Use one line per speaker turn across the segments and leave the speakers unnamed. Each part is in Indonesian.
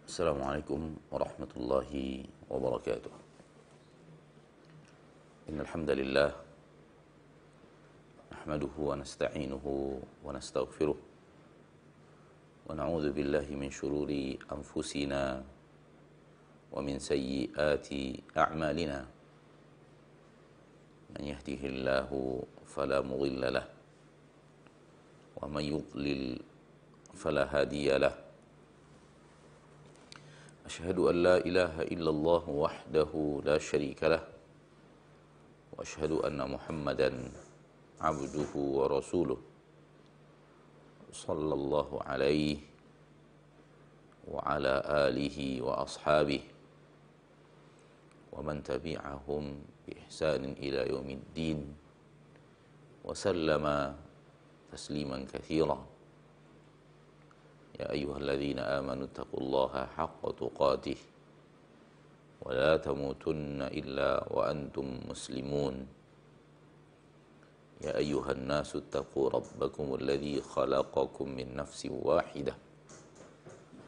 Assalamualaikum warahmatullahi wabarakatuh. Innal hamdalillah nahmaduhu wa nasta'inuhu wa nastaghfiruh wa na'udzu billahi min shururi anfusina wa min sayyiati a'malina. Man yahdihillahu fala mudilla lahu wa man yudlil fala hadiya lahu. Asyhadu an la ilaha illallah wahdahu la syarika lah wa asyhadu anna Muhammadan abduhu wa rasuluh sallallahu alaihi wa ala alihi wa ashabihi wa man tabi'ahum bi ihsanin ila yaumiddin wa sallama tasliman katsiran. يا أيها الذين آمنوا اتقوا الله حق تقاته ولا تموتن إلا وأنتم مسلمون. يا أيها الناس اتقوا ربكم الذي خلقكم من نفس واحدة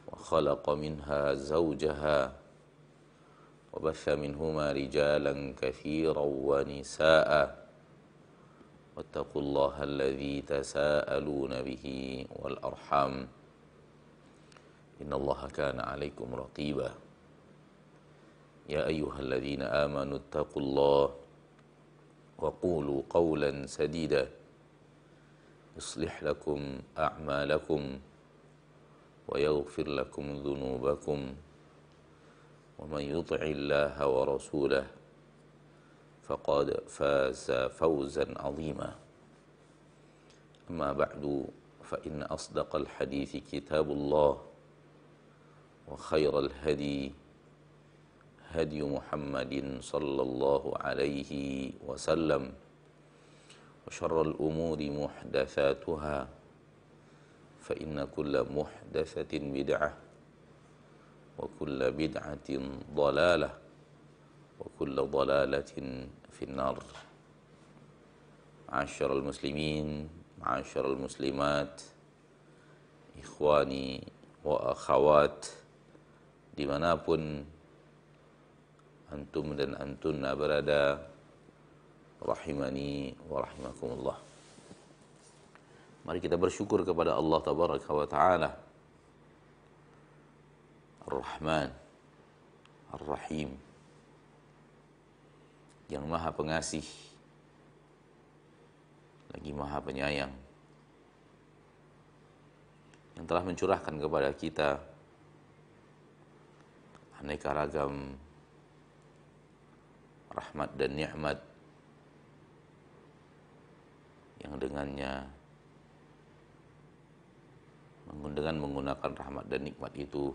وخلق منها زوجها وبث منهما رجالا كثيرا ونساء واتقوا الله الذي تساءلون به والأرحام إن الله كان عليكم رقيبا. يا أيها الذين آمنوا اتقوا الله وقولوا قولا سديدا يصلح لكم أعمالكم ويغفر لكم ذنوبكم ومن يطع الله ورسوله فقد فاز فوزا عظيما. أما بعد فإن أصدق الحديث كتاب الله وخير الهدي هدي محمد صلى الله عليه وسلم وشر الأمور محدثاتها فإن كل محدثة بدعة وكل بدعة ضلالة وكل ضلالة في النار. معاشر المسلمين معاشر المسلمات إخواني وأخوات dimanapun antum dan antunna berada, rahimani wa rahimakumullah. Mari kita bersyukur kepada Allah tabaraka wa ta'ala, Ar-Rahman Ar-Rahim, yang maha pengasih lagi maha penyayang, yang telah mencurahkan kepada kita aneka ragam rahmat dan nikmat yang dengan menggunakan rahmat dan nikmat itu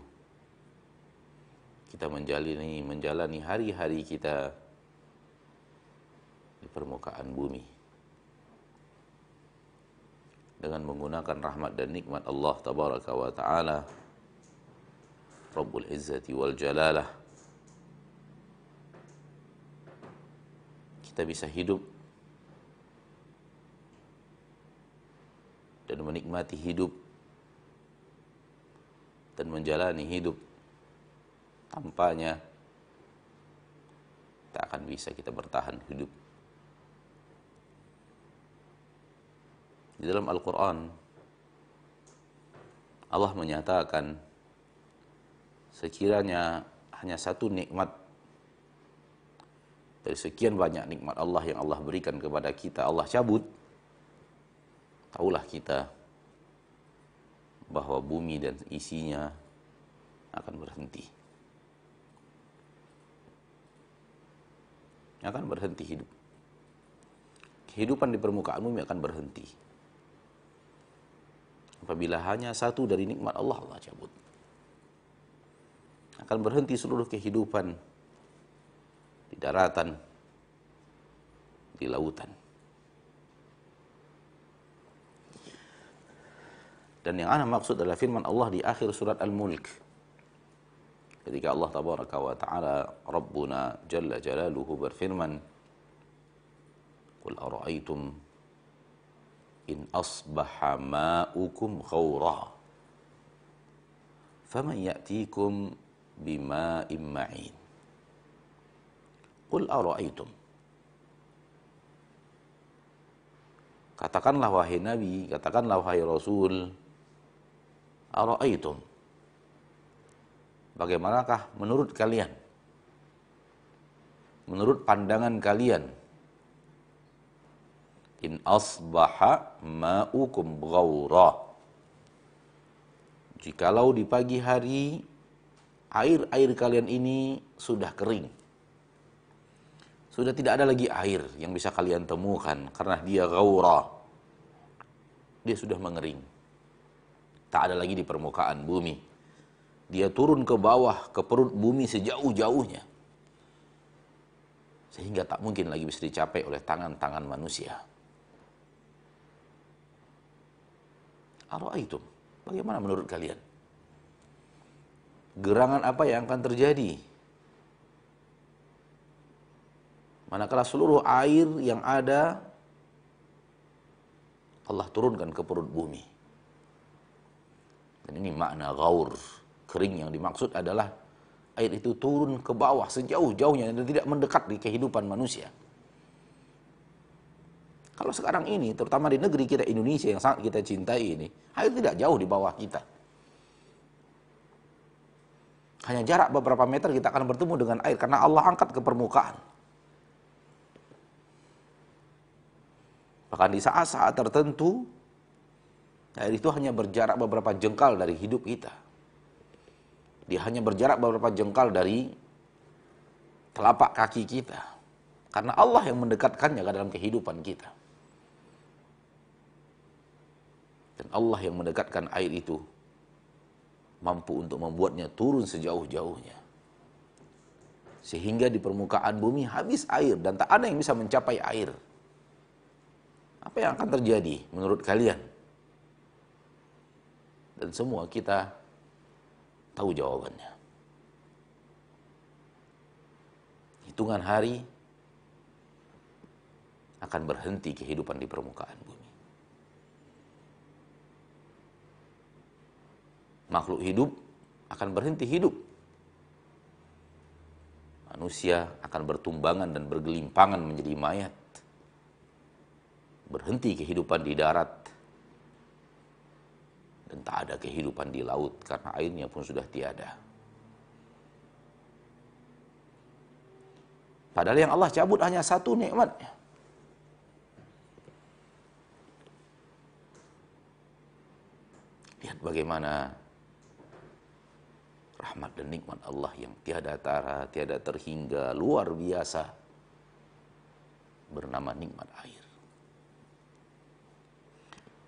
kita menjalani hari-hari kita di permukaan bumi dengan menggunakan rahmat dan nikmat Allah tabaraka wa ta'ala Rabbul Izzati wal Jalalah. Kita bisa hidup dan menikmati hidup dan menjalani hidup. Tanpanya tak akan bisa kita bertahan hidup. Di dalam Al-Quran Allah menyatakan sekiranya hanya satu nikmat dari sekian banyak nikmat Allah yang Allah berikan kepada kita, Allah cabut, taulah kita bahwa bumi dan isinya akan berhenti. Akan berhenti hidup. Kehidupan di permukaan bumi akan berhenti apabila hanya satu dari nikmat Allah cabut. Akan berhenti seluruh kehidupan di daratan, di lautan. Dan yang ana maksud adalah firman Allah di akhir surat Al-Mulk. Ketika Allah tabaraka wa ta'ala Rabbuna Jalla Jalaluhu berfirman, Qul ara'aytum in asbaha ma'ukum khawra faman ya'tikum bima'in ma'in. Qul ara'aytum. Katakanlah wahai Nabi, katakanlah wahai Rasul, ara'aytum. Bagaimanakah menurut kalian? Menurut pandangan kalian, in asbaha ma'ukum ghaura. Jikalau di pagi hari air-air kalian ini sudah kering, sudah tidak ada lagi air yang bisa kalian temukan karena dia ghaura, dia sudah mengering, tak ada lagi di permukaan bumi, dia turun ke bawah, ke perut bumi sejauh-jauhnya, sehingga tak mungkin lagi bisa dicapai oleh tangan-tangan manusia. Ara'aitum, bagaimana menurut kalian? Gerangan apa yang akan terjadi manakala seluruh air yang ada Allah turunkan ke perut bumi? Dan ini makna ghaur, kering, yang dimaksud adalah air itu turun ke bawah sejauh-jauhnya dan tidak mendekat di kehidupan manusia. Kalau sekarang ini, terutama di negeri kita Indonesia yang sangat kita cintai ini, air tidak jauh di bawah kita. Hanya jarak beberapa meter kita akan bertemu dengan air karena Allah angkat ke permukaan. Bahkan di saat-saat tertentu, air itu hanya berjarak beberapa jengkal dari hidup kita. Dia hanya berjarak beberapa jengkal dari telapak kaki kita. Karena Allah yang mendekatkannya ke dalam kehidupan kita. Dan Allah yang mendekatkan air itu mampu untuk membuatnya turun sejauh-jauhnya. Sehingga di permukaan bumi habis air dan tak ada yang bisa mencapai air. Apa yang akan terjadi menurut kalian? Dan semua kita tahu jawabannya. Hitungan hari akan berhenti kehidupan di permukaan bumi. Makhluk hidup akan berhenti hidup. Manusia akan bertumbangan dan bergelimpangan menjadi mayat. Berhenti kehidupan di darat. Dan tak ada kehidupan di laut karena airnya pun sudah tiada. Padahal yang Allah cabut hanya satu nikmatnya. Lihat bagaimana rahmat dan nikmat Allah yang tiada tara, tiada terhingga, luar biasa, bernama nikmat air.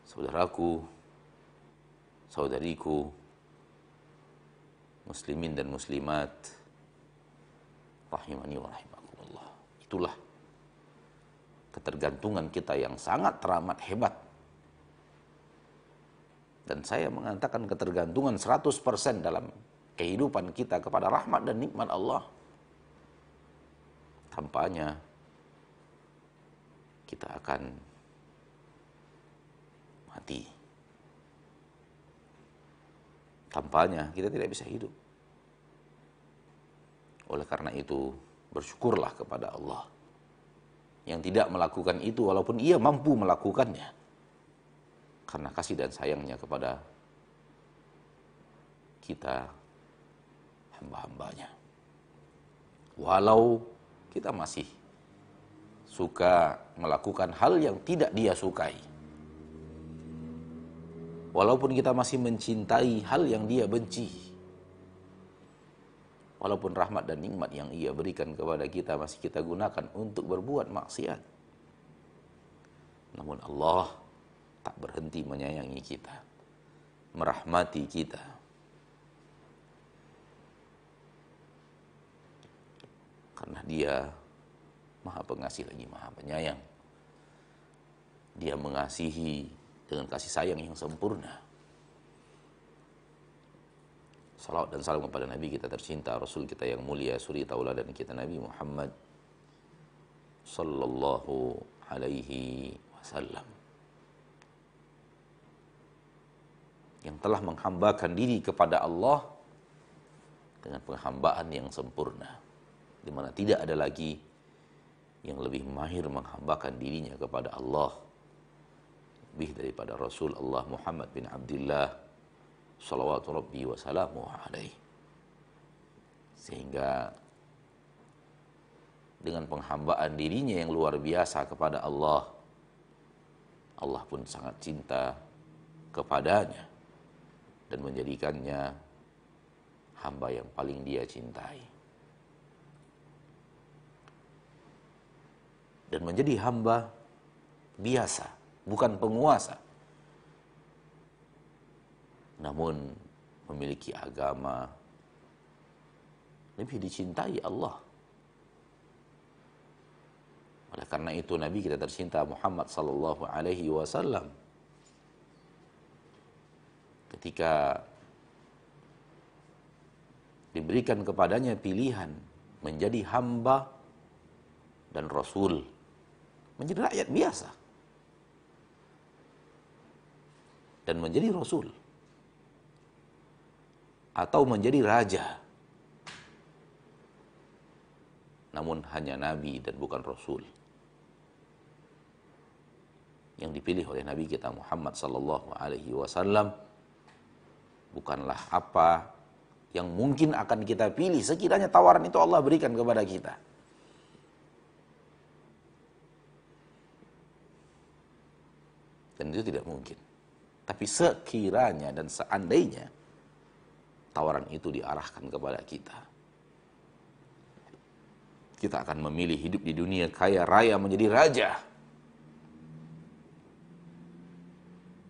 Saudaraku, saudariku, muslimin dan muslimat, rahimani wa rahimakumullah. Itulah ketergantungan kita yang sangat teramat hebat. Dan saya mengatakan ketergantungan 100% dalam kehidupan kita kepada rahmat dan nikmat Allah. Tampaknya kita akan mati. Tampaknya kita tidak bisa hidup. Oleh karena itu, bersyukurlah kepada Allah yang tidak melakukan itu walaupun ia mampu melakukannya. Karena kasih dan sayangnya kepada kita, hamba-hambanya. Walau kita masih suka melakukan hal yang tidak dia sukai. Walaupun kita masih mencintai hal yang dia benci. Walaupun rahmat dan nikmat yang ia berikan kepada kita masih kita gunakan untuk berbuat maksiat. Namun Allah tak berhenti menyayangi kita, merahmati kita. Karena dia Maha Pengasih lagi Maha Penyayang. Dia mengasihi dengan kasih sayang yang sempurna. Salawat dan salam kepada Nabi kita tercinta, Rasul kita yang mulia, suri tauladan kita Nabi Muhammad sallallahu alaihi wasallam. yang telah menghambakan diri kepada Allah dengan penghambaan yang sempurna, di mana tidak ada lagi yang lebih mahir menghambakan dirinya kepada Allah lebih daripada Rasul Allah Muhammad bin Abdullah salawatu rabbi wa salamu alaihi. Sehingga dengan penghambaan dirinya yang luar biasa kepada Allah, Allah pun sangat cinta kepadanya dan menjadikannya hamba yang paling dia cintai. Dan menjadi hamba biasa, bukan penguasa, namun memiliki agama, lebih dicintai Allah. Oleh karena itu Nabi kita tercinta Muhammad sallallahu alaihi wasallam ketika diberikan kepadanya pilihan menjadi hamba dan rasul, menjadi rakyat biasa dan menjadi rasul, atau menjadi raja namun hanya nabi dan bukan rasul. Yang dipilih oleh Nabi kita Muhammad sallallahu alaihi wasallam bukanlah apa yang mungkin akan kita pilih sekiranya tawaran itu Allah berikan kepada kita. Dan itu tidak mungkin. Tapi sekiranya dan seandainya tawaran itu diarahkan kepada kita, kita akan memilih hidup di dunia kaya raya menjadi raja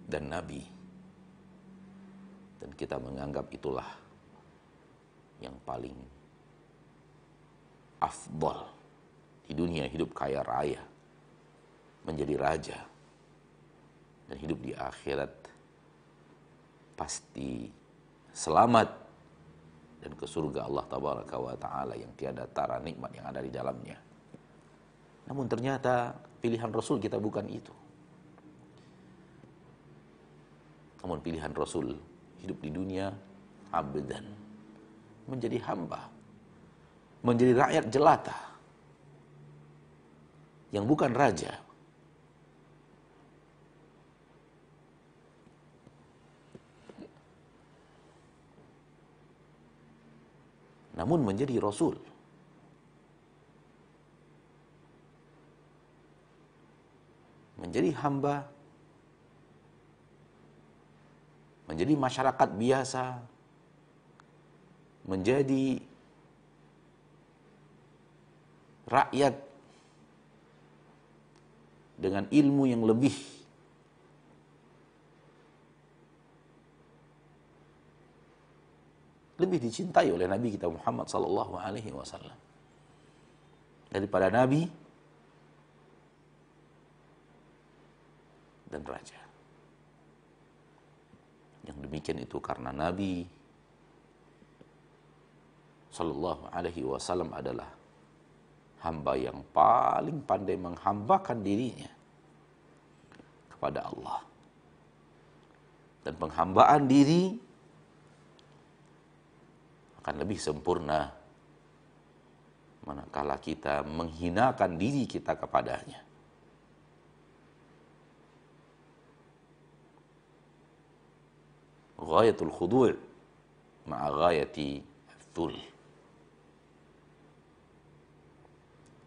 dan nabi. Dan kita menganggap itulah yang paling afdal di dunia, hidup kaya raya, menjadi raja, dan hidup di akhirat pasti selamat dan ke surga Allah tabaraka wa ta'ala yang tiada tara nikmat yang ada di dalamnya. Namun ternyata pilihan Rasul kita bukan itu. Namun pilihan Rasul hidup di dunia abdan, menjadi hamba, menjadi rakyat jelata yang bukan raja. Namun menjadi rasul. Menjadi hamba, menjadi masyarakat biasa, menjadi rakyat dengan ilmu yang lebih dicintai oleh Nabi kita Muhammad sallallahu alaihi wasallam daripada nabi dan raja. Yang demikian itu karena Nabi sallallahu alaihi wasallam adalah hamba yang paling pandai menghambakan dirinya kepada Allah. Dan penghambaan diri akan lebih sempurna manakala kita menghinakan diri kita kepadanya. Ghayatul khudu' ma'a ghayati dzul.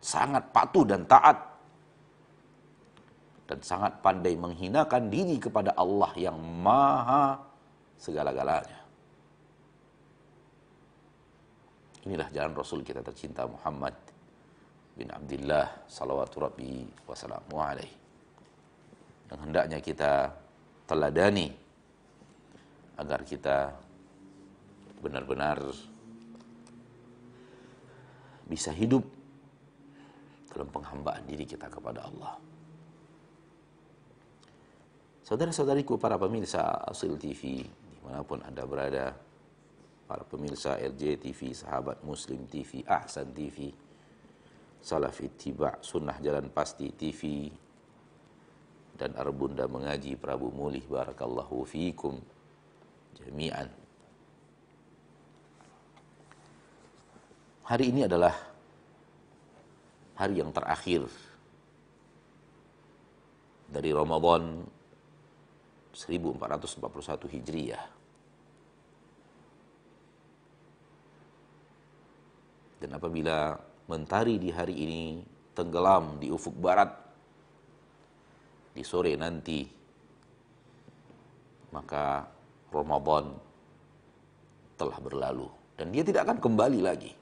Sangat patuh dan taat dan sangat pandai menghinakan diri kepada Allah yang maha segala-galanya. Inilah jalan Rasul kita tercinta Muhammad bin Abdullah salawatu rabbi wa salamu alaihi, yang hendaknya kita teladani agar kita benar-benar bisa hidup dalam penghambaan diri kita kepada Allah. Saudara-saudariku, para pemirsa Asil TV dimanapun Anda berada, para pemirsa LJ TV, Sahabat Muslim TV, Ahsan TV, Salaf Ittiba, Sunnah Jalan Pasti TV, dan Arbunda Mengaji Prabu Mulih, barakallahu fiikum. jami'an. Hari ini adalah hari yang terakhir dari Ramadan 1441 Hijriah. Dan apabila mentari di hari ini tenggelam di ufuk barat di sore nanti, maka Ramadan telah berlalu dan dia tidak akan kembali lagi.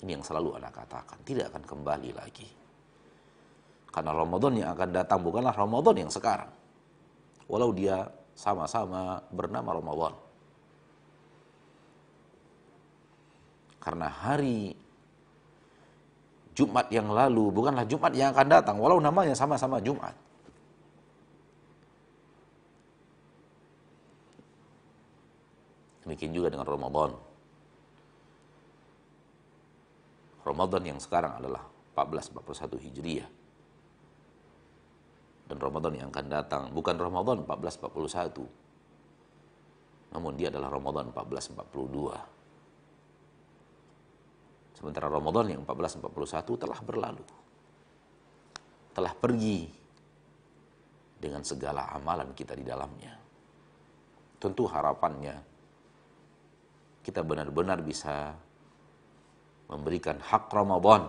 Ini yang selalu Anda katakan, tidak akan kembali lagi. Karena Ramadan yang akan datang bukanlah Ramadan yang sekarang. Walau dia sama-sama bernama Ramadan. Karena hari Jumat yang lalu bukanlah Jumat yang akan datang, walau namanya sama-sama Jumat. Demikian juga dengan Ramadan. Ramadan yang sekarang adalah 1441 Hijriah. Dan Ramadan yang akan datang bukan Ramadan 1441. Namun dia adalah Ramadan 1442. Sementara Ramadan yang 1441 telah berlalu. Telah pergi dengan segala amalan kita di dalamnya. Tentu harapannya kita benar-benar bisa memberikan hak Ramadan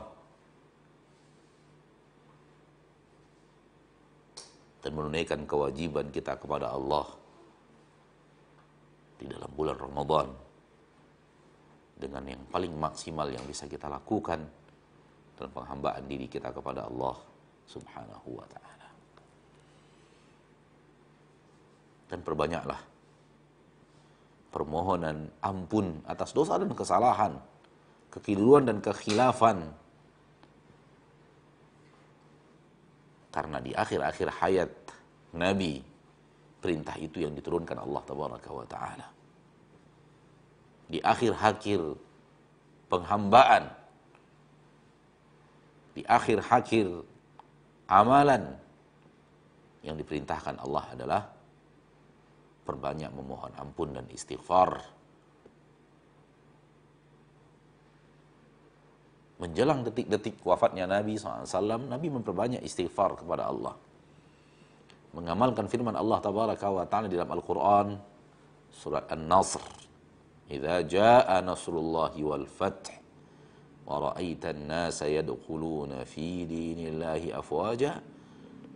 dan menunaikan kewajiban kita kepada Allah di dalam bulan Ramadan dengan yang paling maksimal yang bisa kita lakukan dalam penghambaan diri kita kepada Allah Subhanahu wa ta'ala. Dan perbanyaklah permohonan ampun atas dosa dan kesalahan, kekeliruan dan kekhilafan. Karena di akhir-akhir hayat Nabi, perintah itu yang diturunkan Allah Tabaraka wa ta'ala. Di akhir-akhir penghambaan, di akhir-akhir amalan, yang diperintahkan Allah adalah perbanyak memohon ampun dan istighfar. Menjelang detik-detik wafatnya Nabi SAW, Nabi memperbanyak istighfar kepada Allah. Mengamalkan firman Allah Tabaraka wa ta'ala di dalam Al-Quran, surat An-Nasr. Idza jaa nasrullahi wal fath wa ra'aitan nasa yadkhuluna fi dinillahi afwaja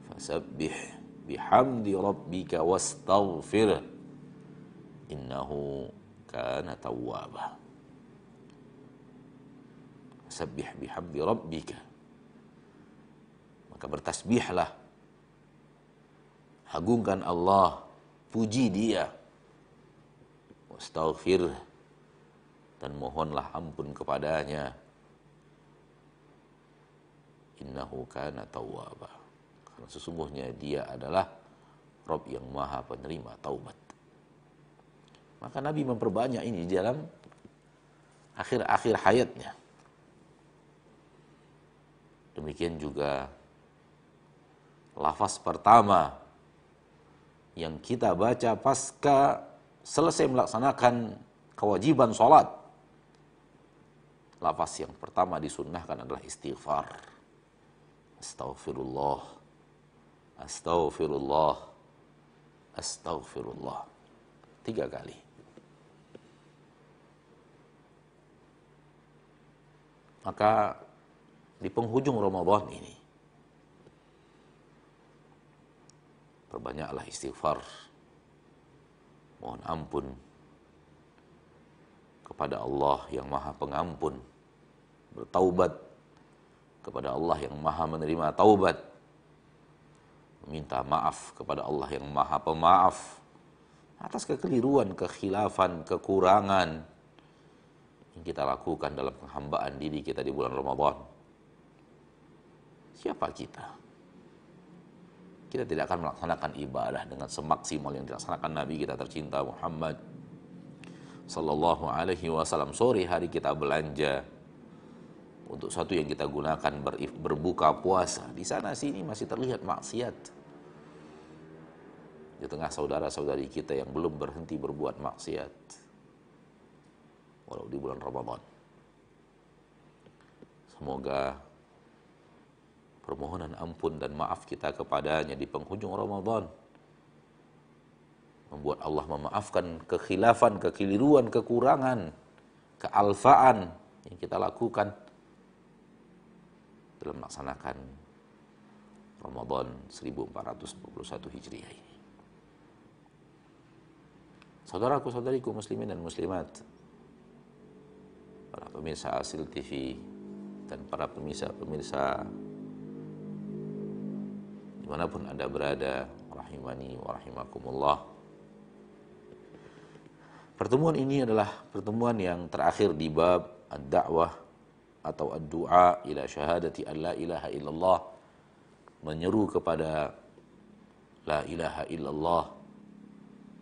fasabbih bihamdi rabbika wastaghfir innahu kana tawwaba. Fasabbih bihamdi rabbika, maka bertasbihlah, agungkan Allah, puji Dia, wastaghfir, dan mohonlah ampun kepadanya, innahu kana tawwaba, karena sesungguhnya Dia adalah Rabb yang Maha penerima taubat. Maka Nabi memperbanyak ini di dalam akhir-akhir hayatnya. Demikian juga lafaz pertama yang kita baca pasca selesai melaksanakan kewajiban sholat. Lafaz yang pertama disunnahkan adalah istighfar. Astaghfirullah, astaghfirullah, astaghfirullah. 3 kali. Maka di penghujung Ramadan ini, perbanyaklah istighfar, mohon ampun kepada Allah yang Maha Pengampun, bertaubat kepada Allah yang Maha Menerima taubat, meminta maaf kepada Allah yang Maha Pemaaf atas kekeliruan, kekhilafan, kekurangan yang kita lakukan dalam penghambaan diri kita di bulan Ramadan. Siapa kita? Kita tidak akan melaksanakan ibadah dengan semaksimal yang dilaksanakan Nabi kita tercinta Muhammad sallallahu alaihi wasallam. Sore hari kita belanja untuk satu yang kita gunakan berbuka puasa. Di sana sini masih terlihat maksiat. di tengah saudara-saudari kita yang belum berhenti berbuat maksiat walau di bulan Ramadan. Semoga permohonan ampun dan maaf kita kepadanya di penghujung Ramadan membuat Allah memaafkan kekhilafan, kekeliruan, kekurangan, kealfaan yang kita lakukan dalam melaksanakan Ramadan 1441 Hijriah ini. Saudaraku, saudariku muslimin dan muslimat, para pemirsa Asil TV dan para pemirsa dimanapun Anda berada, rahimani wa rahimakumullah. Pertemuan ini adalah pertemuan yang terakhir di bab ad-da'wah atau ad-du'a ila syahadati an la ilaha illallah, menyeru kepada la ilaha illallah,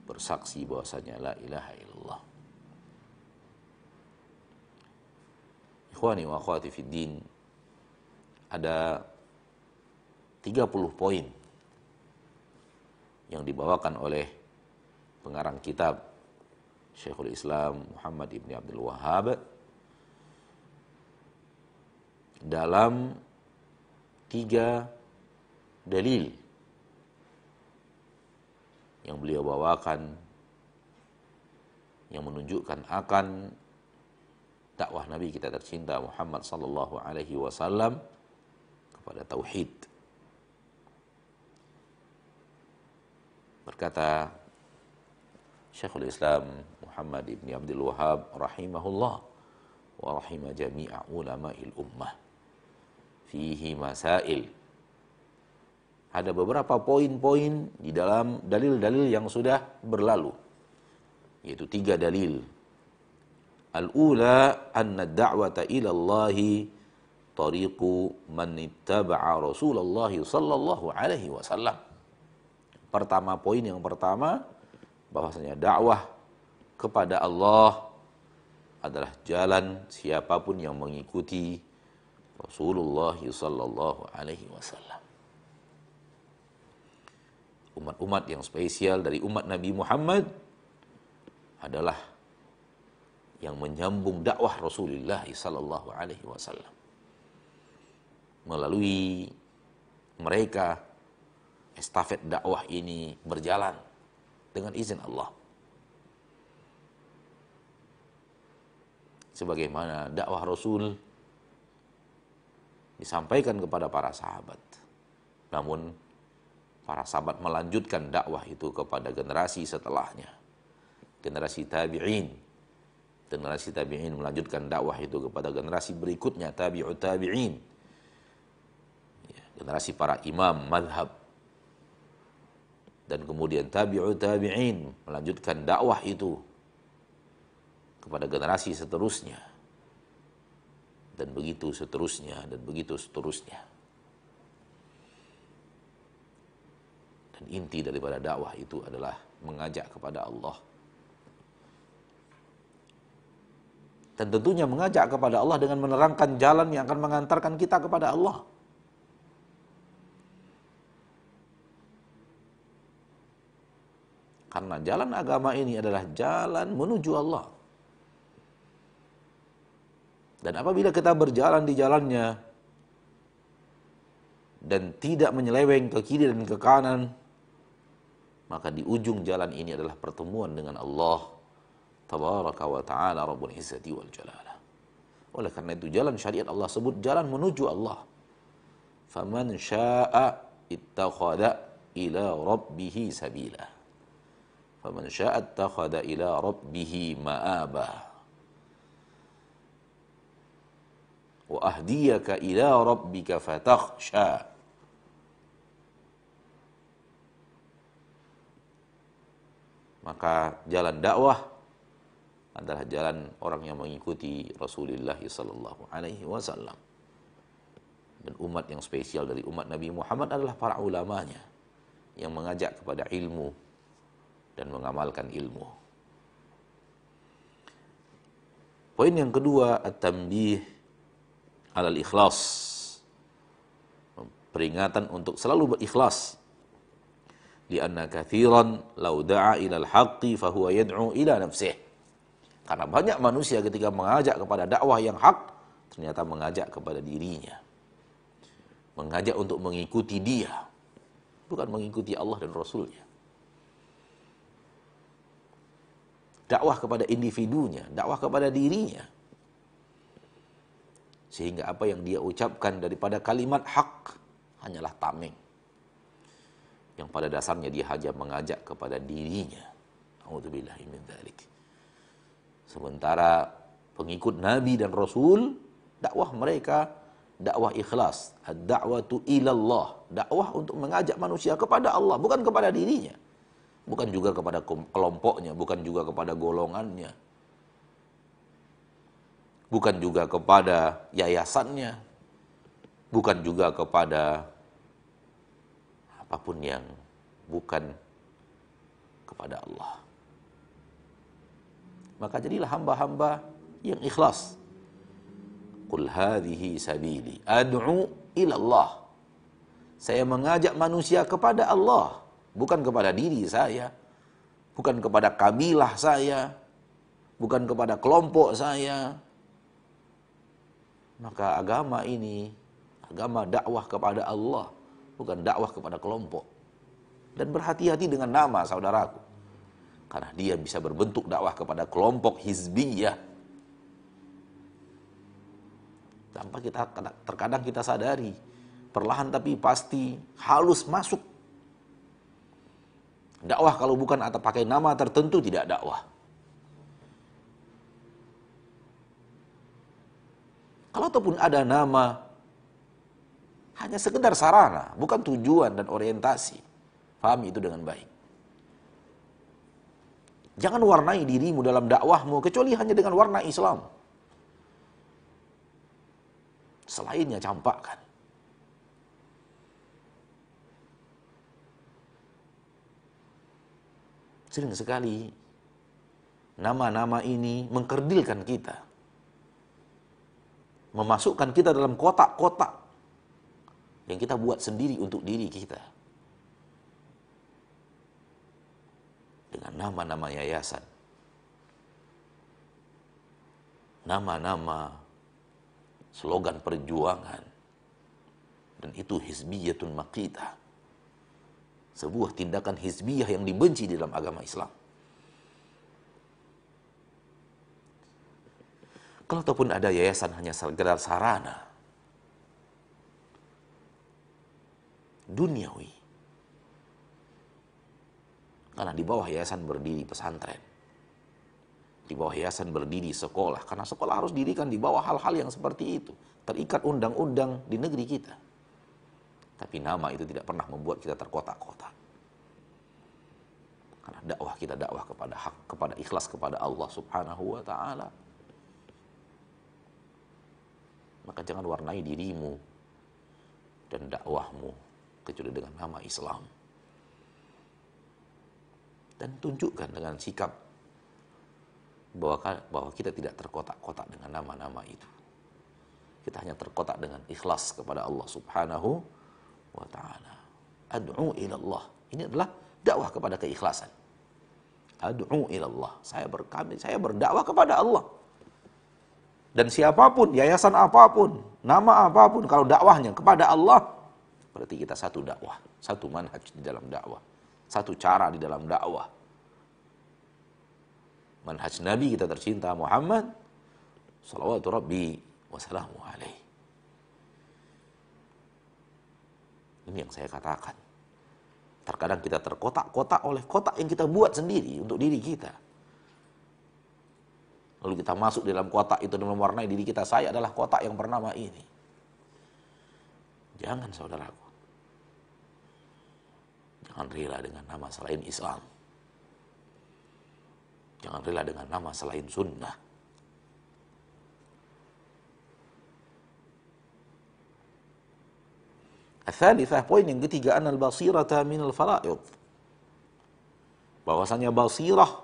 bersaksi bahwasanya la ilaha illallah. Ikhwani wa akhwati fid din, ada 30 poin yang dibawakan oleh pengarang kitab Syekhul Islam Muhammad ibn Abdul Wahhab dalam 3 dalil yang beliau bawakan yang menunjukkan akan dakwah Nabi kita tercinta Muhammad sallallahu alaihi wasallam kepada tauhid. Berkata Syekhul Islam Muhammad ibn Abdul Wahhab rahimahullah wa rahimah jami'a ulama'il ummah, fihi masail. Ada beberapa poin-poin di dalam dalil-dalil yang sudah berlalu, yaitu 3 dalil. Al-ula anna ad-da'wata ila Allahi tariqu man ittaba'a Rasulullah sallallahu alaihi wasallam. Poin yang pertama, bahwasanya dakwah kepada Allah adalah jalan siapapun yang mengikuti Rasulullah sallallahu alaihi wasallam. Umat-umat yang spesial dari umat Nabi Muhammad adalah yang menyambung dakwah Rasulullah sallallahu alaihi wasallam. Melalui mereka estafet dakwah ini berjalan dengan izin Allah. Sebagaimana dakwah Rasul disampaikan kepada para sahabat, namun para sahabat melanjutkan dakwah itu kepada generasi setelahnya, generasi tabi'in. Generasi tabi'in melanjutkan dakwah itu kepada generasi berikutnya, tabi'ut tabi'in, generasi para imam madhab. Dan kemudian tabi'ut tabi'in melanjutkan dakwah itu kepada generasi seterusnya, dan begitu seterusnya, dan begitu seterusnya. Dan inti daripada dakwah itu adalah mengajak kepada Allah. Dan tentunya mengajak kepada Allah dengan menerangkan jalan yang akan mengantarkan kita kepada Allah. Karena jalan agama ini adalah jalan menuju Allah. Dan apabila kita berjalan di jalannya dan tidak menyeleweng ke kiri dan ke kanan, maka di ujung jalan ini adalah pertemuan dengan Allah Tabaraka wa ta'ala Rabbul Izzati wal Jalalah. Oleh karena itu jalan syariat Allah sebut jalan menuju Allah. Faman syaa ittakhadha ila rabbih sabila. Faman syaa ittakhadha ila rabbih ma'aba. Wa ahdiyaka ila rabbika fatakhsha. Maka jalan dakwah adalah jalan orang yang mengikuti Rasulullah sallallahu alaihi wasallam. Dan umat yang spesial dari umat Nabi Muhammad adalah para ulamanya yang mengajak kepada ilmu dan mengamalkan ilmu. Poin yang kedua, at-tanbih 'alal ikhlas. Peringatan untuk selalu berikhlas Lianna kathiran law da'a ilal haqqi fahuwa yad'u ila nafsih. Karena banyak manusia ketika mengajak kepada dakwah yang hak, ternyata mengajak kepada dirinya. Mengajak untuk mengikuti dia, bukan mengikuti Allah dan Rasulnya. Dakwah kepada individunya, dakwah kepada dirinya. Sehingga apa yang dia ucapkan daripada kalimat hak hanyalah tameng. Yang pada dasarnya dia hanya mengajak kepada dirinya. A'udzubillahi min dzalik. Sementara pengikut Nabi dan Rasul, dakwah mereka dakwah ikhlas, ad-da'watu ilallah, dakwah untuk mengajak manusia kepada Allah, bukan kepada dirinya, bukan juga kepada kelompoknya, bukan juga kepada golongannya, bukan juga kepada yayasannya, bukan juga kepada apapun yang bukan kepada Allah. Maka jadilah hamba-hamba yang ikhlas. Qul hadhihi sabili ad'u ila Allah. Saya mengajak manusia kepada Allah, bukan kepada diri saya, bukan kepada kabilah saya, bukan kepada kelompok saya. Maka agama ini, agama dakwah kepada Allah, bukan dakwah kepada kelompok. Dan berhati-hati dengan nama, saudaraku. Karena dia bisa berbentuk dakwah kepada kelompok hizbiyah. Tanpa kita, terkadang kita sadari, perlahan tapi pasti halus masuk. Dakwah kalau bukan atau pakai nama tertentu tidak dakwah. Kalau ataupun ada nama, hanya sekedar sarana, bukan tujuan dan orientasi. Pahami itu dengan baik. Jangan warnai dirimu dalam dakwahmu kecuali hanya dengan warna Islam. Selainnya campakkan. Sering sekali nama-nama ini mengkerdilkan kita. Memasukkan kita dalam kotak-kotak yang kita buat sendiri untuk diri kita. Dengan nama-nama yayasan. Nama-nama slogan perjuangan. Dan itu hizbiyatun maqitah. Sebuah tindakan hizbiyah yang dibenci di dalam agama Islam. Kalau ataupun ada yayasan hanya sekedar sarana duniawi. Karena di bawah yayasan berdiri pesantren. Di bawah yayasan berdiri sekolah. Karena sekolah harus didirikan di bawah hal-hal yang seperti itu. Terikat undang-undang di negeri kita. Tapi nama itu tidak pernah membuat kita terkotak-kotak. Karena dakwah kita dakwah kepada hak, kepada ikhlas kepada Allah Subhanahu wa ta'ala. Maka jangan warnai dirimu dan dakwahmu kecuali dengan nama Islam. Dan tunjukkan dengan sikap bahwa kita tidak terkotak-kotak dengan nama-nama itu. Kita hanya terkotak dengan ikhlas kepada Allah Subhanahu wa ta'ala. Ad'u ila Allah. Ini adalah dakwah kepada keikhlasan. Ad'u ila Allah. Saya berdakwah kepada Allah. Dan siapapun, yayasan apapun, nama apapun, kalau dakwahnya kepada Allah, berarti kita satu dakwah, satu manhaj di dalam dakwah, satu cara di dalam dakwah. Manhaj Nabi kita tercinta Muhammad salawatu rabbi wassalamu alaihi. Ini yang saya katakan. Terkadang kita terkotak-kotak oleh kotak yang kita buat sendiri untuk diri kita. Lalu kita masuk di dalam kotak itu dan mewarnai diri kita. Saya adalah kotak yang bernama ini. Jangan, saudaraku. Jangan rela dengan nama selain Islam. Jangan rela dengan nama selain sunnah. Al-thalithah, poin yang ketiga, anal basirata minal fara'id. Bahwasanya basirah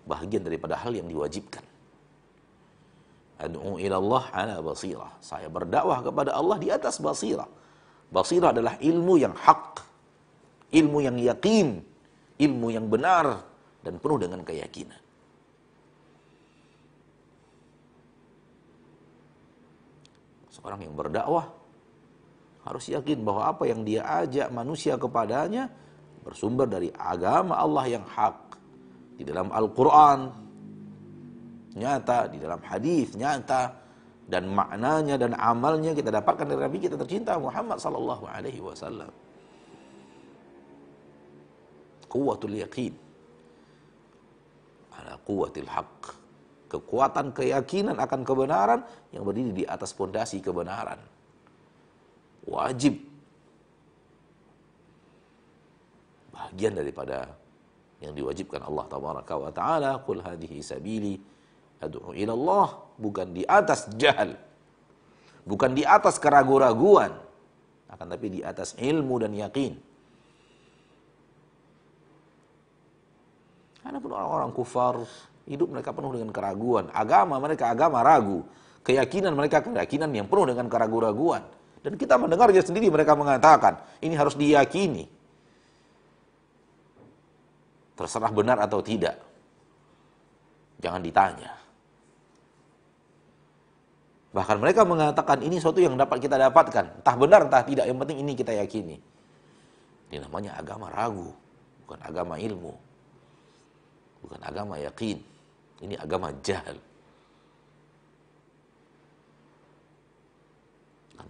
bahagian daripada hal yang diwajibkan. Ad'u ila Allah ala basirah. Saya berdakwah kepada Allah di atas basirah. Basirah adalah ilmu yang hak. ilmu yang yakin, ilmu yang benar dan penuh dengan keyakinan. Seorang yang berdakwah harus yakin bahwa apa yang dia ajak manusia kepadanya bersumber dari agama Allah yang hak. Di dalam Al-Quran nyata, di dalam hadis nyata, dan maknanya dan amalnya kita dapatkan dari Nabi kita tercinta Muhammad sallallahu alaihi wasallam. Quwwatul yaqin ala quwwatil haqq. Kekuatan keyakinan akan kebenaran yang berdiri di atas pondasi kebenaran. Wajib. Bagian daripada yang diwajibkan Allah tabaraka wa taala, qul hadhihi sabili ad'u ila Allah, bukan di atas jahal, bukan di atas keraguan-raguan, akan tapi di atas ilmu dan yakin. Adapun orang-orang kufar, hidup mereka penuh dengan keraguan, agama mereka agama ragu, keyakinan mereka keyakinan yang penuh dengan keraguan-raguan. Dan kita mendengarnya sendiri, mereka mengatakan ini harus diyakini, terserah benar atau tidak, jangan ditanya. Bahkan mereka mengatakan ini sesuatu yang dapat kita dapatkan, entah benar entah tidak, yang penting ini kita yakini. Ini namanya agama ragu, bukan agama ilmu, bukan agama yakin. Ini agama jahal.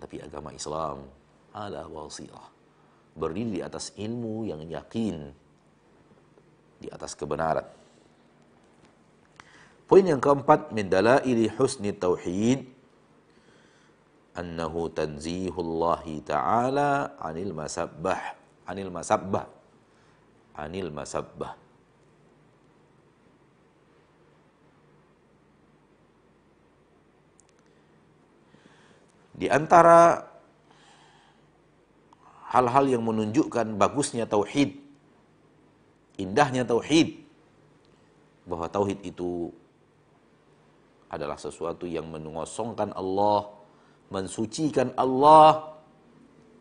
Tapi agama Islam ala wasilah, berdiri di atas ilmu yang yakin, di atas kebenaran. Poin yang keempat, min dalaili husni tauhid annahu tanzihullahi ta'ala anil masabbah. Di antara hal-hal yang menunjukkan bagusnya tauhid, indahnya tauhid, bahwa tauhid itu adalah sesuatu yang mengosongkan Allah, mensucikan Allah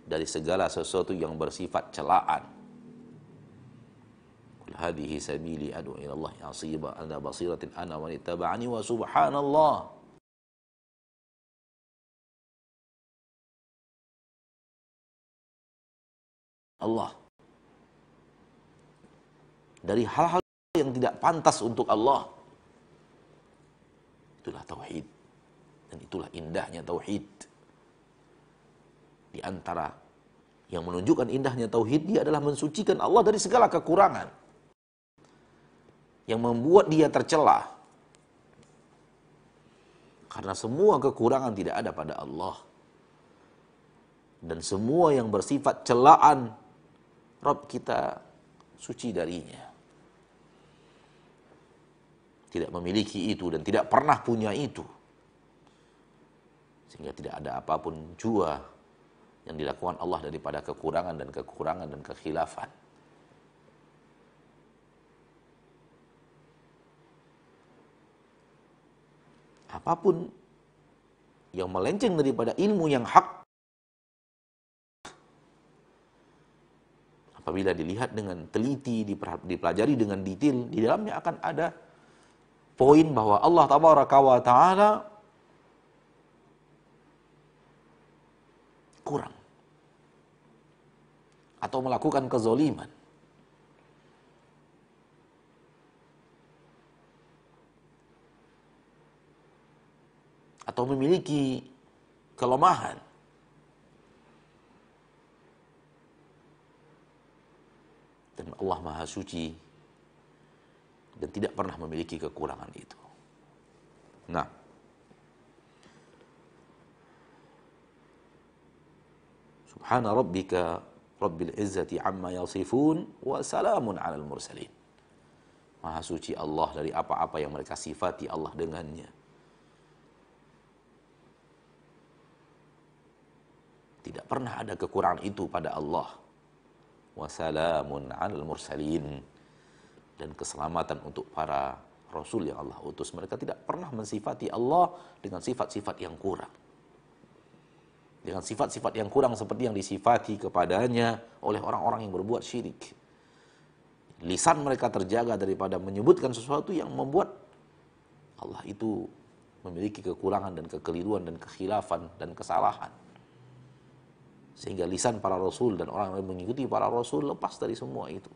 dari segala sesuatu yang bersifat celaan. Qul hadhihi sabili ad'u ila Allah ala basiratin ana wa ittaba'ani wa subhanallah. Allah dari hal-hal yang tidak pantas untuk Allah. Itulah tauhid, dan itulah indahnya tauhid. Di antara yang menunjukkan indahnya tauhid, dia adalah mensucikan Allah dari segala kekurangan yang membuat dia tercela. Karena semua kekurangan tidak ada pada Allah, dan semua yang bersifat celaan Rabb kita suci darinya. Tidak memiliki itu dan tidak pernah punya itu. Sehingga tidak ada apapun jua yang dilakukan Allah daripada kekurangan dan kekhilafan. Apapun yang melenceng daripada ilmu yang hak, apabila dilihat dengan teliti, dipelajari dengan detail, di dalamnya akan ada poin bahwa Allah tabaraka wa ta'ala kurang atau melakukan kezaliman atau memiliki kelemahan. Dan Allah Maha Suci dan tidak pernah memiliki kekurangan itu. Nah, subhana rabbika rabbil izzati amma yasifun wa salamun alal mursalin. Maha suci Allah dari apa-apa yang mereka sifati Allah dengannya. Tidak pernah ada kekurangan itu pada Allah. Wa salamun alal mursalin. Dan keselamatan untuk para Rasul yang Allah utus. Mereka tidak pernah mensifati Allah dengan sifat-sifat yang kurang. dengan sifat-sifat yang kurang seperti yang disifati kepadanya oleh orang-orang yang berbuat syirik. Lisan mereka terjaga daripada menyebutkan sesuatu yang membuat Allah itu memiliki kekurangan dan kekeliruan dan kekhilafan dan kesalahan. Sehingga lisan para rasul dan orang yang mengikuti para rasul lepas dari semua itu.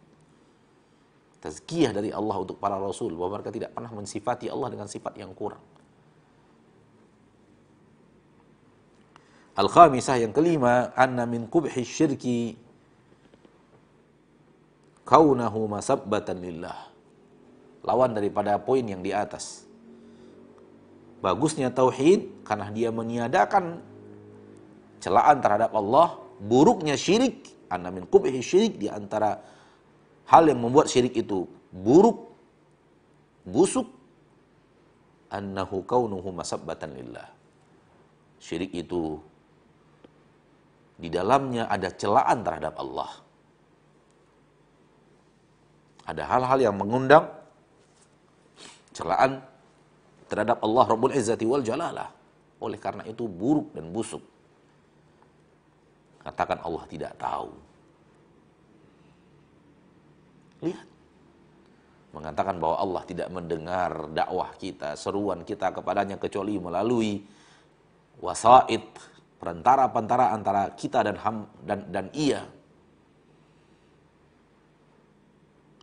Tazkiyah dari Allah untuk para rasul bahwa mereka tidak pernah mensifati Allah dengan sifat yang kurang. Al-khamisah, yang kelima, anna min qubhi syirki kaunahu masabbatan lillah. Lawan daripada poin yang di atas. Bagusnya tauhid karena dia meniadakan celaan terhadap Allah. Buruknya syirik, anna min qubhi syirik, di antara hal yang membuat syirik itu buruk, busuk, annahu kaunuhu masabbatan lillah. Syirik itu di dalamnya ada celaan terhadap Allah. Ada hal-hal yang mengundang celaan terhadap Allah Rabbul Izzati wal Jalalah. Oleh karena itu buruk dan busuk. Katakan Allah tidak tahu. Lihat. Mengatakan bahwa Allah tidak mendengar dakwah kita, seruan kita kepadanya kecuali melalui wasaid, perantara-perantara antara kita dan Ia.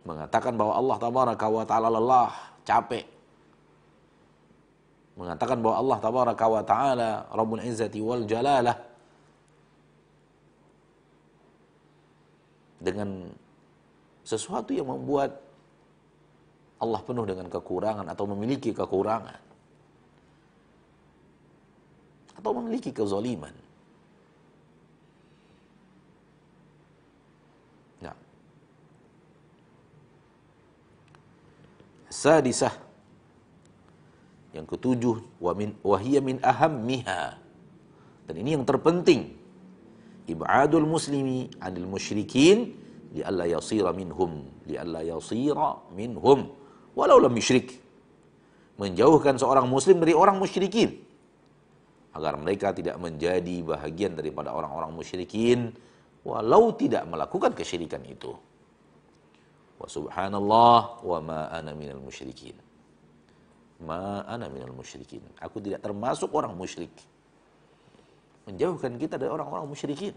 Mengatakan bahwa Allah tabaraka wa ta'ala lelah, capek. Mengatakan bahwa Allah tabaraka wa ta'ala Rabbul Izzati wal Jalalah dengan sesuatu yang membuat Allah penuh dengan kekurangan atau memiliki kekurangan atau memiliki kezaliman. Nah, sadisah, yang ketujuh, wa hiya min ahammiha, dan ini yang terpenting, ibadul muslimi 'anil musyrikin li'alla yasira minhum walau lam yusyrik. Menjauhkan seorang muslim dari orang musyrikin agar mereka tidak menjadi bahagian daripada orang-orang musyrikin walau tidak melakukan kesyirikan itu. Wa subhanallah wa ma ana minal musyrikin. Ma ana minal musyrikin. Aku tidak termasuk orang musyrik. Menjauhkan kita dari orang-orang musyrikin.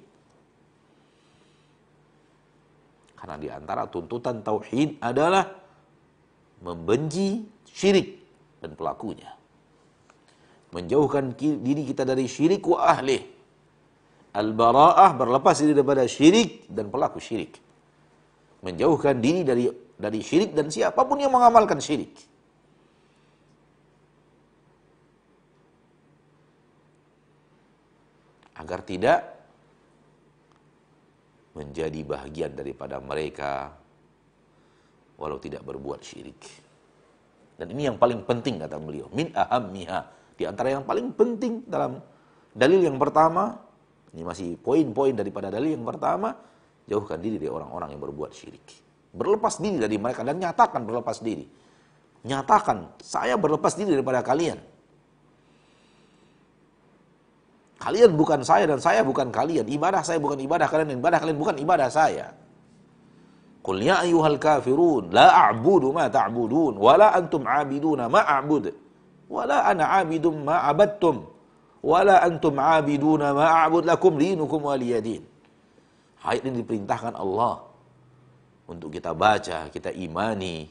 Karena di antara tuntutan tauhid adalah membenci syirik dan pelakunya. Menjauhkan diri kita dari syirik wa ahlih. Al-bara'ah, berlepas diri daripada syirik dan pelaku syirik. Menjauhkan diri dari syirik dan siapapun yang mengamalkan syirik. Agar tidak menjadi bahagian daripada mereka walau tidak berbuat syirik. Dan ini yang paling penting kata beliau, min ahammiha, di antara yang paling penting dalam dalil yang pertama. Ini masih poin-poin daripada dalil yang pertama, jauhkan diri dari orang-orang yang berbuat syirik. Berlepas diri dari mereka dan nyatakan berlepas diri. Nyatakan, saya berlepas diri daripada kalian. Kalian bukan saya dan saya bukan kalian. Ibadah saya bukan ibadah kalian dan ibadah kalian bukan ibadah saya. Qul ya ayyuhal kafirun la a'budu ma ta'budun wa la antum 'abiduna ma a'bud wa la ana 'abidum ma 'abadtum wa la antum 'abiduna ma a'bud lakum dinukum waliyadin. Ayat ini diperintahkan Allah untuk kita baca, kita imani,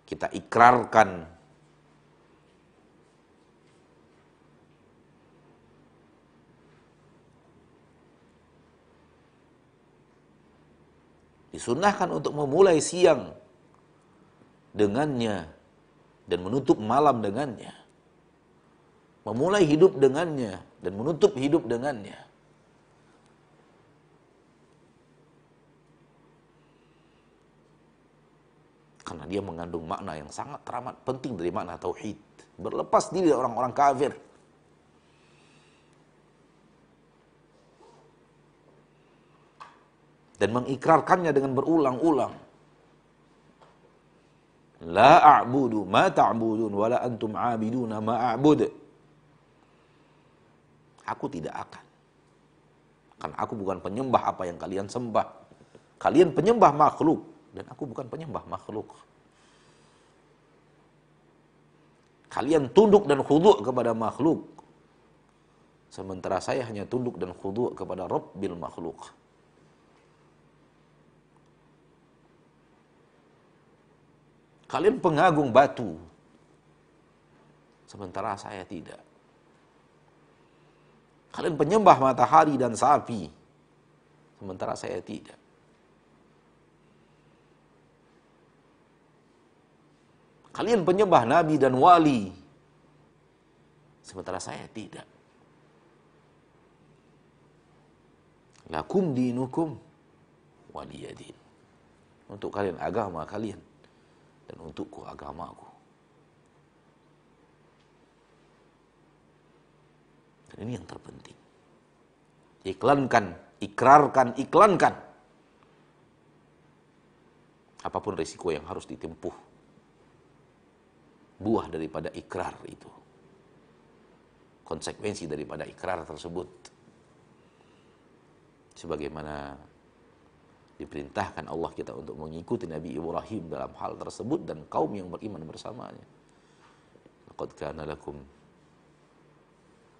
kita ikrarkan. Disunnahkan untuk memulai siang dengannya dan menutup malam dengannya. Memulai hidup dengannya dan menutup hidup dengannya. Karena dia mengandung makna yang sangat teramat penting dari makna tauhid. Berlepas diri dari orang-orang kafir. Dan mengikrarkannya dengan berulang-ulang. La a'budu ma ta'budun wa la antum 'abiduna ma a'bud. Aku tidak akan. Karena aku bukan penyembah apa yang kalian sembah. Kalian penyembah makhluk, dan aku bukan penyembah makhluk. Kalian tunduk dan khudu' kepada makhluk, sementara saya hanya tunduk dan khudu' kepada Rabbil makhluk. Kalian pengagung batu, sementara saya tidak. Kalian penyembah matahari dan sapi, sementara saya tidak. Kalian penyembah nabi dan wali, sementara saya tidak. Lakum dinukum waliyadin. Untuk kalian agama kalian, dan untukku agamaku. Dan ini yang terpenting. Iklankan, ikrarkan, iklankan. Apapun risiko yang harus ditempuh, buah daripada ikrar itu, konsekuensi daripada ikrar tersebut, sebagaimana diperintahkan Allah kita untuk mengikuti Nabi Ibrahim dalam hal tersebut dan kaum yang beriman bersamanya. Laqad kana lakum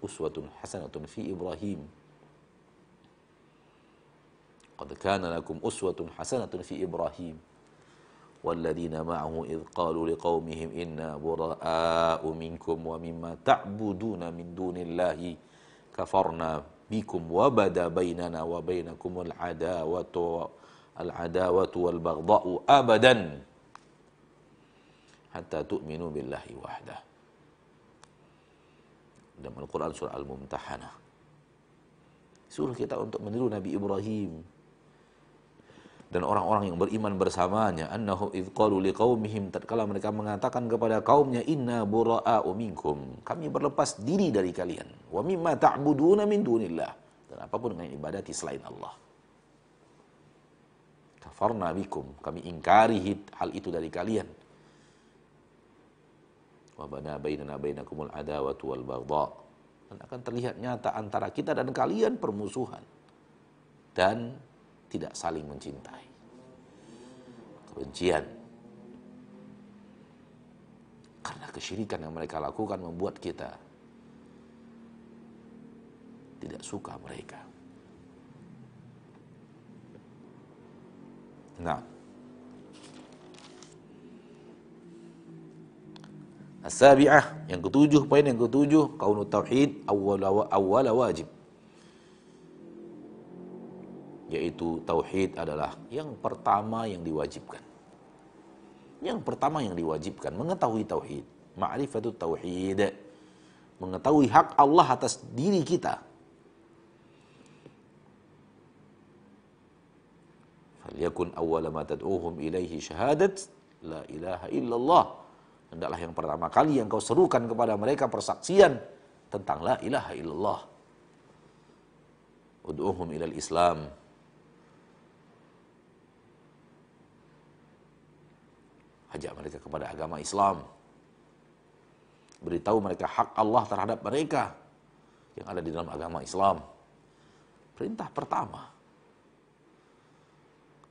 uswatun hasanatun fi Ibrahim. Qad kana lakum uswatun hasanatun fi Ibrahim walladzina ma'ahu idh qalu liqaumihim inna bura'a'u minkum wa mimma ta'buduna min dunillahi kafarna bikum wa bada bainana wa bainakumul adawatu wal baghdha'u abadan hatta tu'minu billahi wahdah. Dalam Al-Quran surah Al-Mumtahanah, suruh kita untuk meniru Nabi Ibrahim dan orang-orang yang beriman bersamanya. Annahu idh qalu liqaumihim, tatkala mereka mengatakan kepada kaumnya, inna bura'a'u minkum, kami berlepas diri dari kalian, wa mimma ta'buduna min dunillah, dan apapun yang ibadati selain Allah. Kafarna bikum, kami ingkari hal itu dari kalian. Wa bana bainana bainakumul adawatu wal baghdha, dan akan terlihat nyata antara kita dan kalian permusuhan dan tidak saling mencintai, kebencian. Karena kesyirikan yang mereka lakukan membuat kita tidak suka mereka. Nah, as-sabi'ah, yang ketujuh, poin yang ketujuh, kaunut tauhid awwala wajib, yaitu tauhid adalah yang pertama yang diwajibkan. Yang pertama yang diwajibkan, mengetahui tauhid, ma'rifatut tauhid, mengetahui hak Allah atas diri kita. Falyakun awwala ma tad'uhum ilaihi syahadat la ilaha illallah. Hendaklah yang pertama kali yang kau serukan kepada mereka persaksian tentang la ilaha illallah. Ud'uhum ilal Islam. Ajak mereka kepada agama Islam. Beritahu mereka hak Allah terhadap mereka yang ada di dalam agama Islam. Perintah pertama,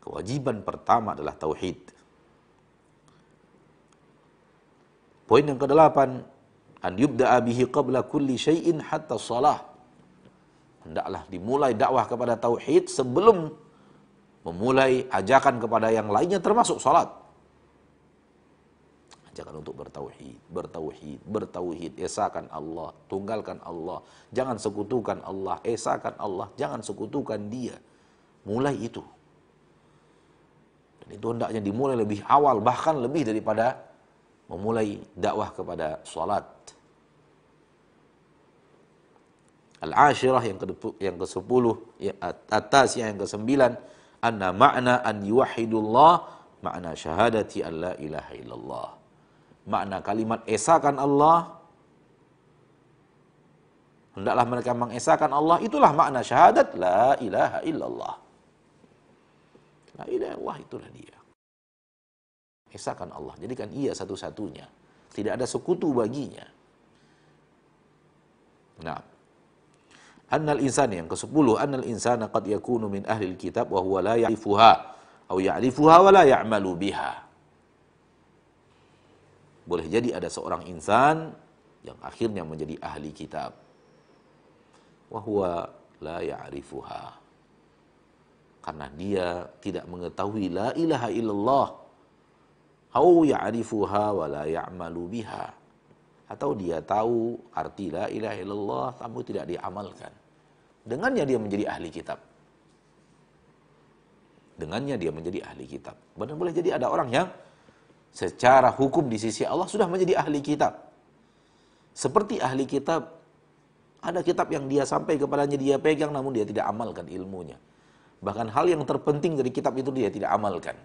kewajiban pertama adalah tauhid. Poin yang kedelapan, an yubda'a bihi qabla kulli syai'in hatta shalah. Hendaklah dimulai dakwah kepada tauhid sebelum memulai ajakan kepada yang lainnya, termasuk salat. Ajakan untuk bertauhid, esakan Allah, tunggalkan Allah, jangan sekutukan Allah, esakan Allah, jangan sekutukan Dia. Mulai itu. Dan itu hendaknya dimulai lebih awal, bahkan lebih daripada memulai dakwah kepada salat. Al-ashirah, yang ke-10, at-tasiyah, yang ke-9, anna ma'na an yuwahhidullah ma'na syahadati an la ilaha illallah. Makna kalimat esakan Allah, hendaklah mereka mengesakan Allah, itulah makna syahadat la ilaha illallah. La ilaha illallah, itulah Dia. Esakan Allah, jadikan Ia satu-satunya, tidak ada sekutu baginya. Nah, Annal insana, yang ke-10, annal insana qad yakunu min ahli kitab wa huwa la ya'rifuha atau ya'rifuha wa la ya'malu biha. Boleh jadi ada seorang insan yang akhirnya menjadi ahli kitab. Wa huwa la ya'rifuha. Karena dia tidak mengetahui la ilaha illallah. Au ya'rifuha wa la ya'malu biha. Atau dia tahu arti la ilaha illallah tapi tidak diamalkan. Dengannya dia menjadi ahli kitab. Dengannya dia menjadi ahli kitab. Benar boleh jadi ada orang yang secara hukum di sisi Allah sudah menjadi ahli kitab. Seperti ahli kitab, ada kitab yang dia sampai kepadanya dia pegang namun dia tidak amalkan ilmunya. Bahkan hal yang terpenting dari kitab itu dia tidak amalkan.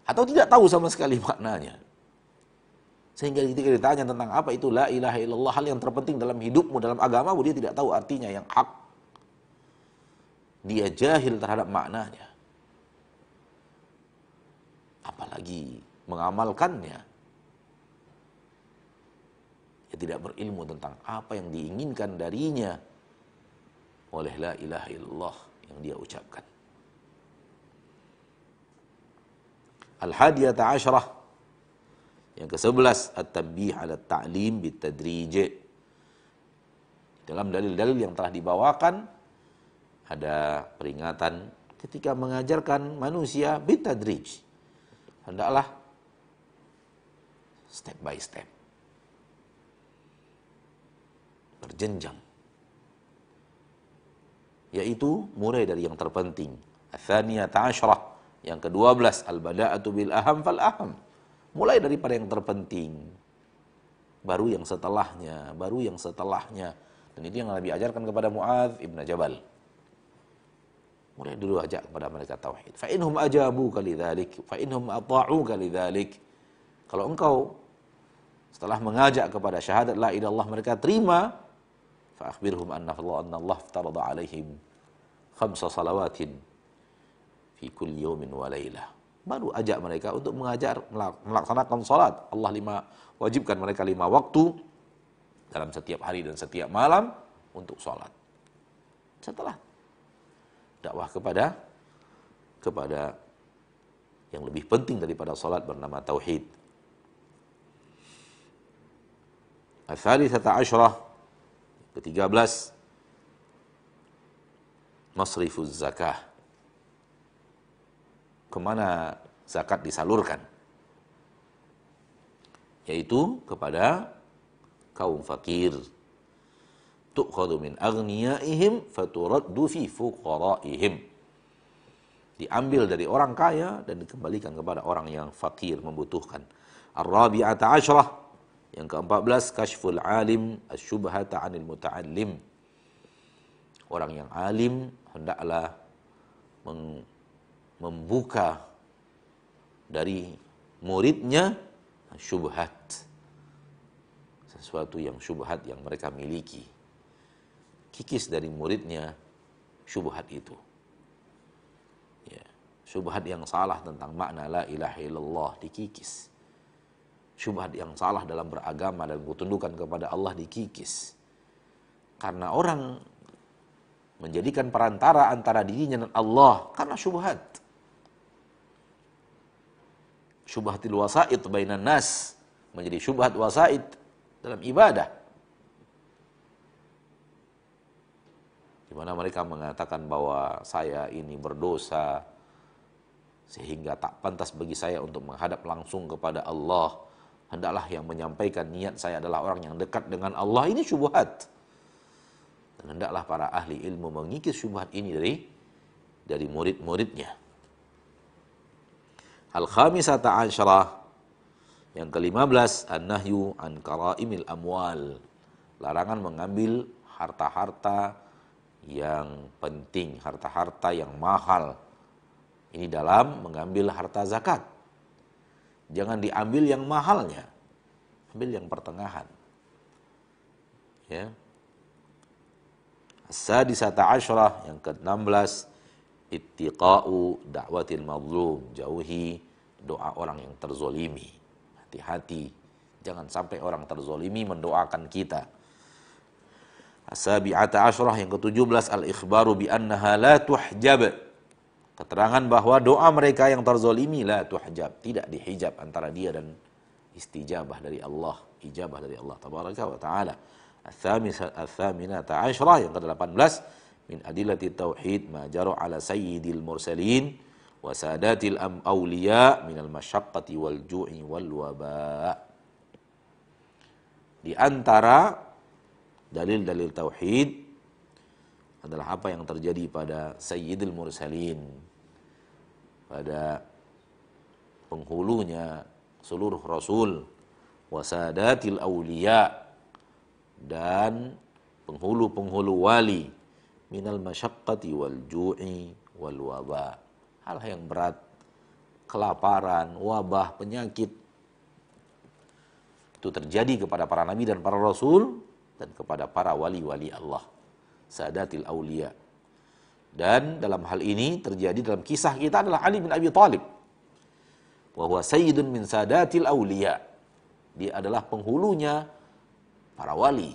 Atau tidak tahu sama sekali maknanya. Sehingga ketika ditanya tentang apa itu la ilaha illallah, hal yang terpenting dalam hidupmu, dalam agamamu, dia tidak tahu artinya yang hak. Dia jahil terhadap maknanya. Apalagi mengamalkannya. Dia tidak berilmu tentang apa yang diinginkan darinya oleh la ilaha illallah yang dia ucapkan. Al-hadiyata asyrah, yang ke-11, at-tanbih ala ta'lim bitadrij. Dalam dalil-dalil yang telah dibawakan ada peringatan ketika mengajarkan manusia bitadrij. Hendaklah step by step, berjenjang. Yaitu mulai dari yang terpenting. Ats-tsaniyata asyrah, yang ke-12, al-bada'atu bil aham fal aham. Mulai daripada yang terpenting, baru yang setelahnya, baru yang setelahnya. Dan itu yang Nabi ajarkan kepada Mu'adz ibn Jabal. Mulai dulu ajak kepada mereka tauhid. Fa inhum ajabuka lidzalik, fa inhum ata'uka lidzalik. Kalau engkau setelah mengajak kepada syahadat la ilaha illallah mereka terima, fa akhbirhum anna Allah aftarada alaihim 5 salawatin fi kulli yawmin wa lailah. Baru ajak mereka untuk melaksanakan salat. Allah wajibkan mereka 5 waktu dalam setiap hari dan setiap malam untuk salat. Setelah dakwah kepada yang lebih penting daripada salat bernama tauhid. Ats-tsalitsata asyrah, ke-13, masrifuz zakah. Kemana zakat disalurkan? Yaitu kepada kaum fakir. Tu'khadhu min aghniyaihim faturaddu fi fuqaraihim. Diambil dari orang kaya dan dikembalikan kepada orang yang fakir membutuhkan. Ar-rabi'ata asyrah, yang ke-14, kashful alim asy-syubhata 'anil muta'allim. Orang yang alim hendaklah membuka dari muridnya syubhat, sesuatu yang syubhat yang mereka miliki. Kikis dari muridnya syubhat itu. Ya, syubhat yang salah tentang makna la ilaha illallah dikikis. Syubhat yang salah dalam beragama dan ketundukan kepada Allah dikikis. Karena orang menjadikan perantara antara dirinya dan Allah karena syubhat. Syubhatil wasa'id bainan nas, menjadi syubhat wasa'id dalam ibadah. Di mana mereka mengatakan bahwa saya ini berdosa sehingga tak pantas bagi saya untuk menghadap langsung kepada Allah. Hendaklah yang menyampaikan niat saya adalah orang yang dekat dengan Allah. Ini syubhat. Dan hendaklah para ahli ilmu mengikis syubhat ini dari murid-muridnya. Al-khamisata asyrah, yang ke-15, an-nahyu an karaimil amwal. Larangan mengambil harta-harta yang penting, harta-harta yang mahal. Ini dalam mengambil harta zakat. Jangan diambil yang mahalnya, ambil yang pertengahan. Ya. As-sadisata asyrah, yang ke-16, ittiqa'u da'watil mazlum. Jauhi doa orang yang terzolimi. Hati-hati, jangan sampai orang terzolimi mendoakan kita. As-sabi'ata asyrah, yang ke-17, al-ikhbaru bi annaha la tuhjab. Keterangan bahwa doa mereka yang terzolimi la tuhjab, tidak dihijab antara dia dan istijabah dari Allah, ijabah dari Allah tabaraka wa taala. Ats-tsaminata asyrah, yang ke-18, min adillati tauhid ma jara ala sayyidil mursalin wa sadatil awliya minal masyaqqati wal ju'i wal waba. Di antara dalil-dalil tauhid adalah apa yang terjadi pada sayyidil mursalin, pada penghulunya seluruh rasul, wasadatil awliya, dan penghulu-penghulu wali, minal masyaqqati wal ju'i wal waba. Hal yang berat, kelaparan, wabah, penyakit, itu terjadi kepada para nabi dan para rasul dan kepada para wali-wali Allah, sadatil awliya. Dan dalam hal ini terjadi dalam kisah kita adalah Ali bin Abi Thalib, wa huwa sayyidun min sadatil awliya. Dia adalah penghulunya para wali.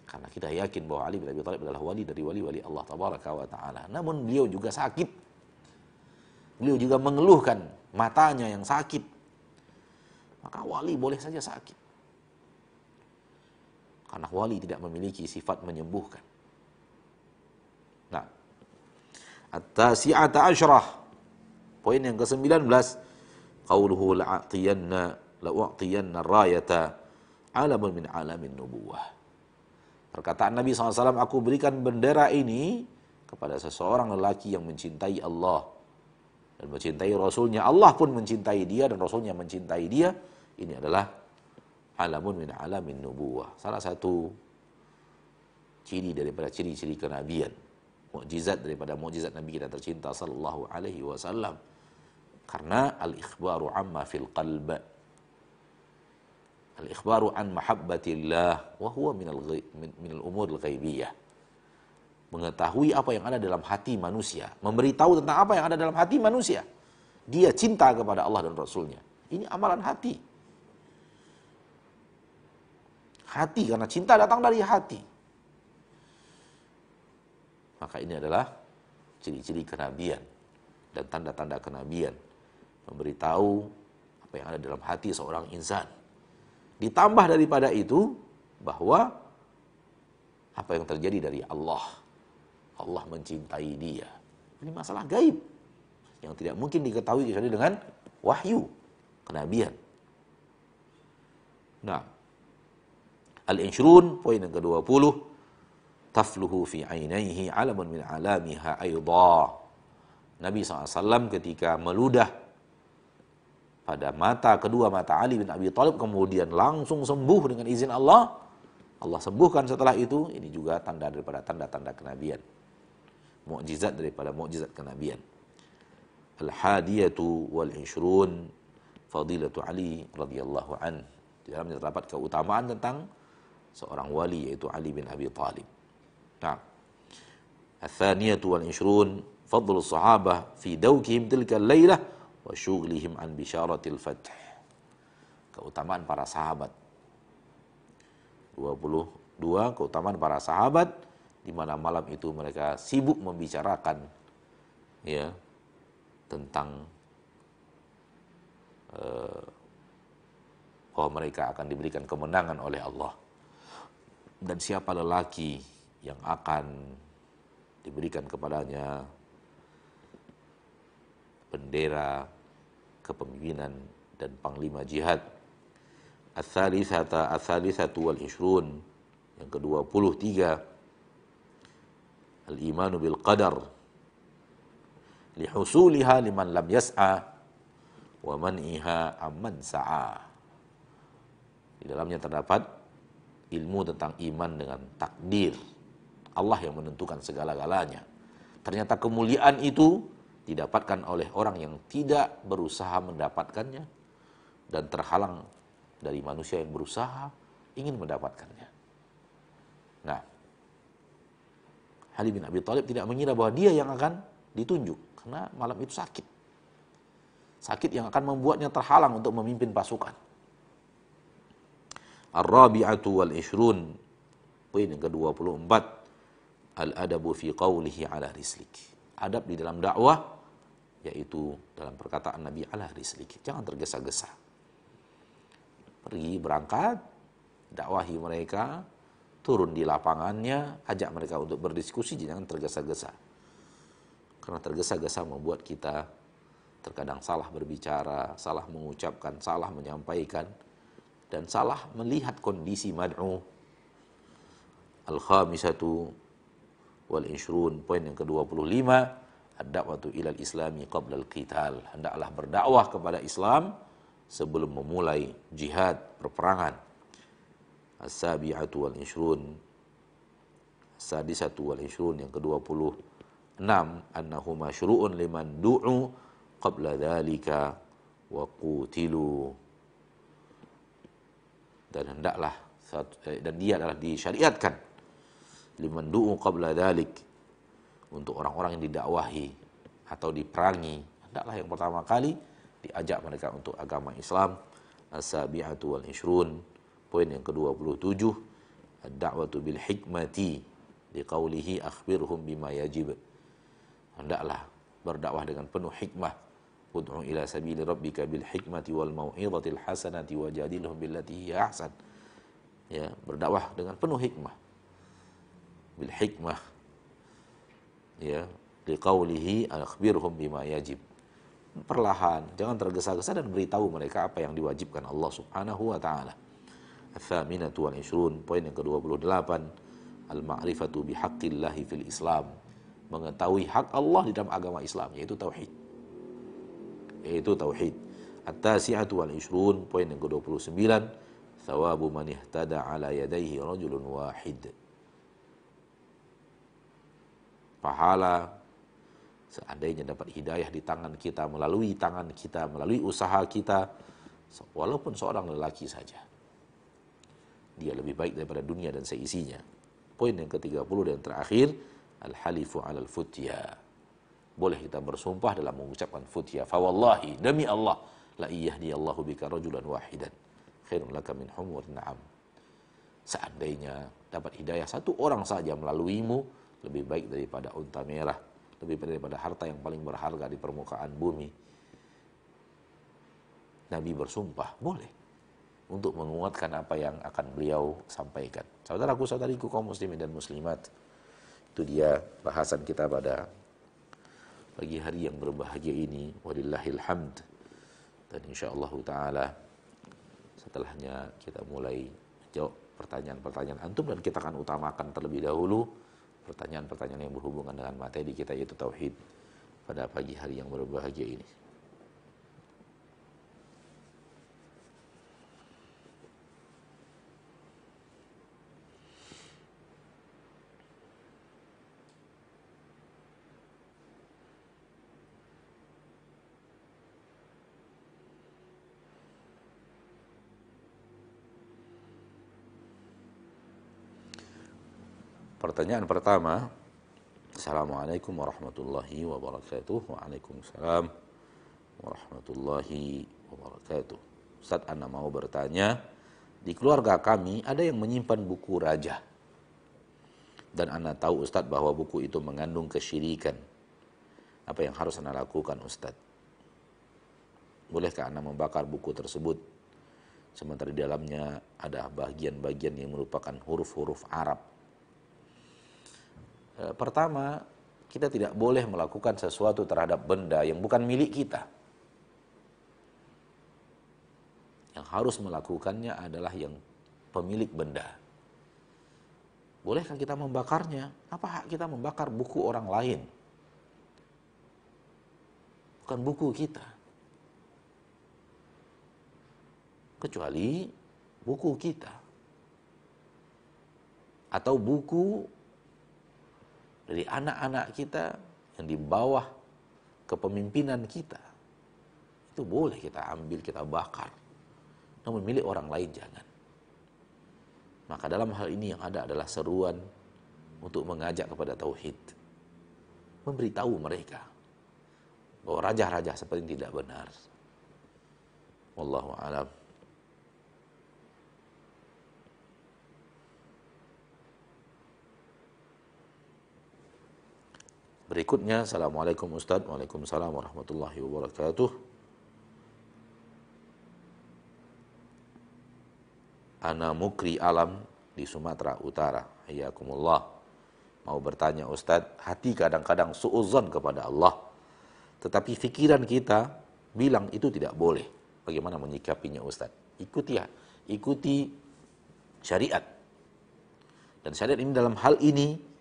Karena kita yakin bahwa Ali bin Abi Thalib adalah wali dari wali-wali Allah tabaraka wa taala. Namun beliau juga sakit. Beliau juga mengeluhkan matanya yang sakit. Maka wali boleh saja sakit. Karena wali tidak memiliki sifat menyembuhkan. Nah, at-tasi'ata asyrah, poin yang ke-19, qauluhu la'u'tiyanna rayata alamun min alamin nubuwah. Perkataan Nabi SAW, aku berikan bendera ini kepada seseorang lelaki yang mencintai Allah dan mencintai Rasulnya. Allah pun mencintai dia dan Rasulnya mencintai dia. Ini adalah alamun min alamin nubuwah, salah satu ciri daripada ciri-ciri kenabian, mukjizat daripada mukjizat Nabi kita tercinta sallallahu alaihi wasallam. Karena al-ikhbaru amma fil qalb, al-ikhbaru an mahabbatillah wa huwa minal umur al-ghaibiyah. Mengetahui apa yang ada dalam hati manusia, memberitahu tentang apa yang ada dalam hati manusia. Dia cinta kepada Allah dan Rasulnya. Ini amalan hati. Hati, karena cinta datang dari hati. Maka ini adalah ciri-ciri kenabian dan tanda-tanda kenabian. Memberitahu apa yang ada dalam hati seorang insan. Ditambah daripada itu, bahwa apa yang terjadi dari Allah. Allah mencintai dia. Ini masalah gaib yang tidak mungkin diketahui kecuali dengan wahyu, kenabian. Nah, al-insyrun, poin yang ke-20, tafluhu fi ainaihi alamun min alamiha aidha. Nabi SAW ketika meludah pada kedua mata Ali bin Abi Thalib, kemudian langsung sembuh dengan izin Allah. Allah sembuhkan setelah itu. Ini juga tanda daripada tanda-tanda kenabian, mukjizat daripada mukjizat kenabian. Al-hadiyatu wal insyrun, fadilatu Ali radhiyallahu an. Di dalamnya terdapat keutamaan tentang seorang wali, yaitu Ali bin Abi Thalib. Nah, ats-tsaniyatu wal insyrun, fadlu sahabah fi dawkihim tilka al-lailah wa syughlihim an bisyaratil fath. Keutamaan para sahabat. 22, keutamaan para sahabat di mana malam itu mereka sibuk membicarakan ya tentang bahwa mereka akan diberikan kemenangan oleh Allah. Dan siapa lelaki yang akan diberikan kepadanya bendera kepemimpinan dan panglima jihad. Ats-tsalitsatu wal ishrun, yang ke-23, al-imanu bil qadar lihusuliha liman lam yas'a wa man'iha amman sa'a. Di dalamnya terdapat ilmu tentang iman dengan takdir. Allah yang menentukan segala-galanya. Ternyata kemuliaan itu didapatkan oleh orang yang tidak berusaha mendapatkannya dan terhalang dari manusia yang berusaha ingin mendapatkannya. Nah, Ali bin Abi Thalib tidak mengira bahwa dia yang akan ditunjuk karena malam itu sakit. Sakit yang akan membuatnya terhalang untuk memimpin pasukan. Ar-rabi'atu wal ishrun, poin yang ke-24, al-adabu fi qawlihi ala rislik. Adab di dalam dakwah, yaitu dalam perkataan Nabi ala rislik. Jangan tergesa-gesa. Pergi berangkat, dakwahi mereka, turun di lapangannya, ajak mereka untuk berdiskusi, jangan tergesa-gesa. Karena tergesa-gesa membuat kita terkadang salah berbicara, salah mengucapkan, salah menyampaikan, dan salah melihat kondisi mad'u. Al-khamisatu wal ishrun, poin yang ke-25, ad-da'watu ilal islami qabla al-qital. Hendaklah berdakwah kepada Islam sebelum memulai jihad, perperangan. As-sabi'atu wal ishrun, as-sadisatu wal ishrun, yang ke-26, annahu masyru'un liman du'u qabla dhalika wa qutilu. Dan hendaklah, dan dia adalah disyariatkan liman du'u qabla dhalik, untuk orang-orang yang didakwahi atau diperangi, hendaklah yang pertama kali diajak mereka untuk agama Islam. As-sabi'atu wal ishrun, poin yang ke-27, ad-da'watu bil hikmati liqaulihi akhbirhum bima yajib. Hendaklah berdakwah dengan penuh hikmah. Ud'u ila sabili rabbika bil hikmati wal mau'izatil hasanati wajadilhum billati hiya ahsan. Ya, berdakwah dengan penuh hikmah. Bil hikmah. Ya, liqaulihi akhbirhum bima yajib. Perlahan, jangan tergesa-gesa, dan beritahu mereka apa yang diwajibkan Allah Subhanahu wa taala. Ats-tsaminatu wal ishrun, poin yang ke-28, al-ma'rifatu bihaqqillahi fil Islam. Mengetahui hak Allah di dalam agama Islam, yaitu tauhid. At-tasi'atu wal ishrun, poin yang ke-29, thawabu man ihtada ala yadayhi rajulun wahid. Pahala seandainya dapat hidayah di tangan kita, melalui tangan kita, melalui usaha kita, walaupun seorang lelaki saja, dia lebih baik daripada dunia dan seisinya. Poin yang ke-30 dan terakhir, al-halifu 'alal futya. Boleh kita bersumpah dalam mengucapkan futya. Fa wallahi, demi Allah, la iyahdiyallahu bika rajulan wahidan khairun laka min humurin na'am. Seandainya dapat hidayah satu orang saja melaluimu, lebih baik daripada unta merah, lebih baik daripada harta yang paling berharga di permukaan bumi. Nabi bersumpah, boleh, untuk menguatkan apa yang akan beliau sampaikan. Saudaraku, saudariku, kaum muslimin dan muslimat, itu dia bahasan kita pada pagi hari yang berbahagia ini. Walillahil hamd. Dan insyaallah taala setelahnya kita mulai jawab pertanyaan-pertanyaan antum, dan kita akan utamakan terlebih dahulu pertanyaan-pertanyaan yang berhubungan dengan materi kita, yaitu tauhid, pada pagi hari yang berbahagia ini. Pertanyaan pertama, Assalamualaikum warahmatullahi wabarakatuh. Waalaikumsalam warahmatullahi wabarakatuh. Ustaz, ana mau bertanya, di keluarga kami ada yang menyimpan buku raja, dan ana tahu Ustaz bahwa buku itu mengandung kesyirikan. Apa yang harus ana lakukan, Ustaz? Bolehkah ana membakar buku tersebut, sementara di dalamnya ada bagian-bagian yang merupakan huruf-huruf Arab? Pertama, kita tidak boleh melakukan sesuatu terhadap benda yang bukan milik kita. Yang harus melakukannya adalah yang pemilik benda. Bolehkah kita membakarnya? Apa hak kita membakar buku orang lain? Bukan buku kita. Kecuali buku kita. Atau buku dari anak-anak kita yang di bawah kepemimpinan kita. Itu boleh kita ambil, kita bakar. Namun milik orang lain jangan. Maka dalam hal ini yang ada adalah seruan untuk mengajak kepada tauhid. Memberitahu mereka bahwa raja-raja seperti ini tidak benar. Wallahu a'lam. Berikutnya, Assalamualaikum Ustaz. Waalaikumsalam warahmatullahi wabarakatuh. Ana Mukri Alam di Sumatera Utara. Hayakumullah. Mau bertanya Ustaz, hati kadang-kadang suudzon kepada Allah. Tetapi pikiran kita bilang itu tidak boleh. Bagaimana menyikapinya Ustaz? Ikuti syariat. Dan syariat ini dalam hal ini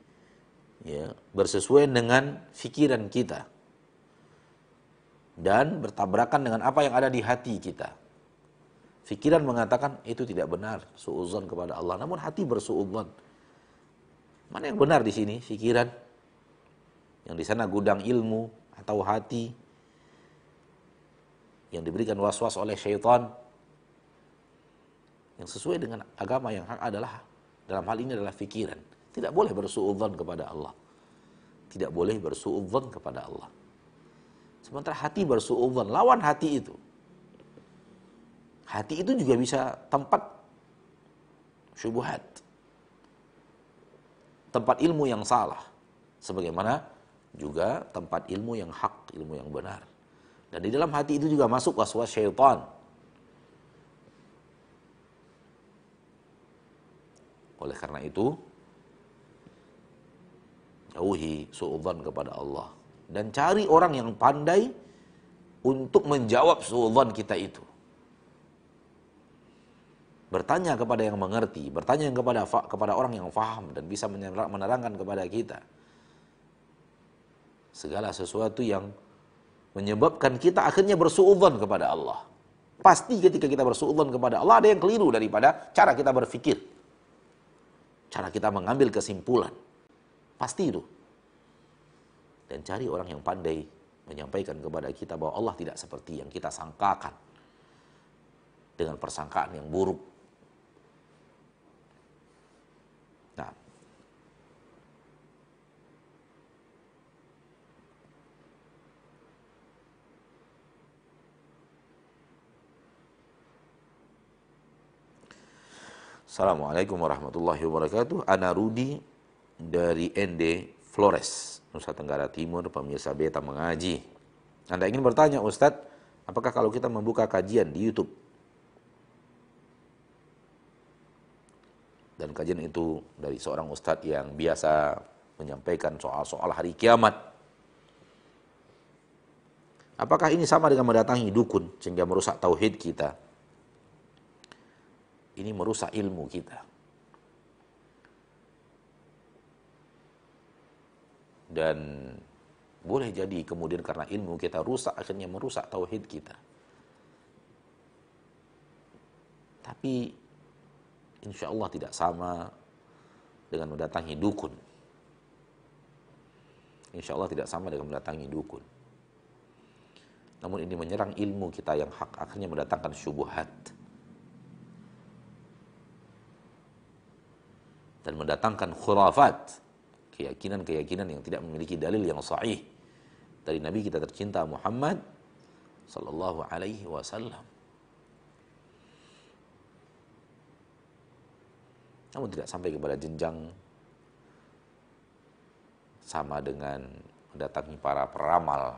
ya, bersesuaian dengan pikiran kita dan bertabrakan dengan apa yang ada di hati kita. Pikiran mengatakan itu tidak benar, suudzon kepada Allah, namun hati bersuudzon. Mana yang benar di sini? Pikiran yang di sana gudang ilmu atau hati yang diberikan was-was oleh syaitan, yang sesuai dengan agama yang hak adalah dalam hal ini adalah pikiran. Tidak boleh bersuudzon kepada Allah. Tidak boleh bersuudzon kepada Allah. Sementara hati bersuudzon, lawan hati itu. Hati itu juga bisa tempat syubhat. Tempat ilmu yang salah. Sebagaimana juga tempat ilmu yang hak, ilmu yang benar. Dan di dalam hati itu juga masuk waswas syaitan. Oleh karena itu, jauhi suudzon kepada Allah dan cari orang yang pandai untuk menjawab suudzon kita itu. Bertanya kepada yang mengerti, bertanya kepada orang yang faham dan bisa menerangkan kepada kita segala sesuatu yang menyebabkan kita akhirnya bersuudzon kepada Allah. Pasti ketika kita bersuudzon kepada Allah ada yang keliru daripada cara kita berpikir, cara kita mengambil kesimpulan. Pasti itu. Dan cari orang yang pandai menyampaikan kepada kita bahwa Allah tidak seperti yang kita sangkakan. Dengan persangkaan yang buruk. Nah. Assalamualaikum warahmatullahi wabarakatuh. Ana Rudi dari ND Flores, Nusa Tenggara Timur, pemirsa Beta Mengaji. Anda ingin bertanya Ustadz, apakah kalau kita membuka kajian di YouTube dan kajian itu dari seorang Ustadz yang biasa menyampaikan soal-soal hari kiamat, apakah ini sama dengan mendatangi dukun sehingga merusak tauhid kita? Ini merusak ilmu kita. Dan boleh jadi kemudian karena ilmu kita rusak, akhirnya merusak tauhid kita. Tapi insya Allah tidak sama dengan mendatangi dukun. Insya Allah tidak sama dengan mendatangi dukun. Namun ini menyerang ilmu kita yang hak, akhirnya mendatangkan syubhat. Dan mendatangkan khurafat. Keyakinan-keyakinan yang tidak memiliki dalil yang sahih dari Nabi kita tercinta Muhammad sallallahu alaihi wasallam. Namun tidak sampai kepada jenjang sama dengan mendatangi para peramal.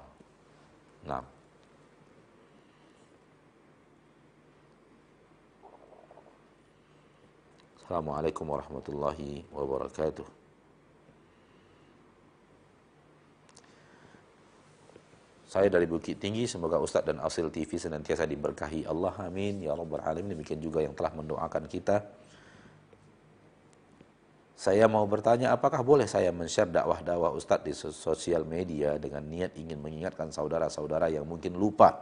Nah, Assalamualaikum warahmatullahi wabarakatuh. Saya dari Bukit Tinggi, semoga Ustadz dan Asil TV senantiasa diberkahi Allah, amin, ya rabbal alamin. Demikian juga yang telah mendoakan kita. Saya mau bertanya, apakah boleh saya men-share dakwah-dakwah Ustadz di sosial media dengan niat ingin mengingatkan saudara-saudara yang mungkin lupa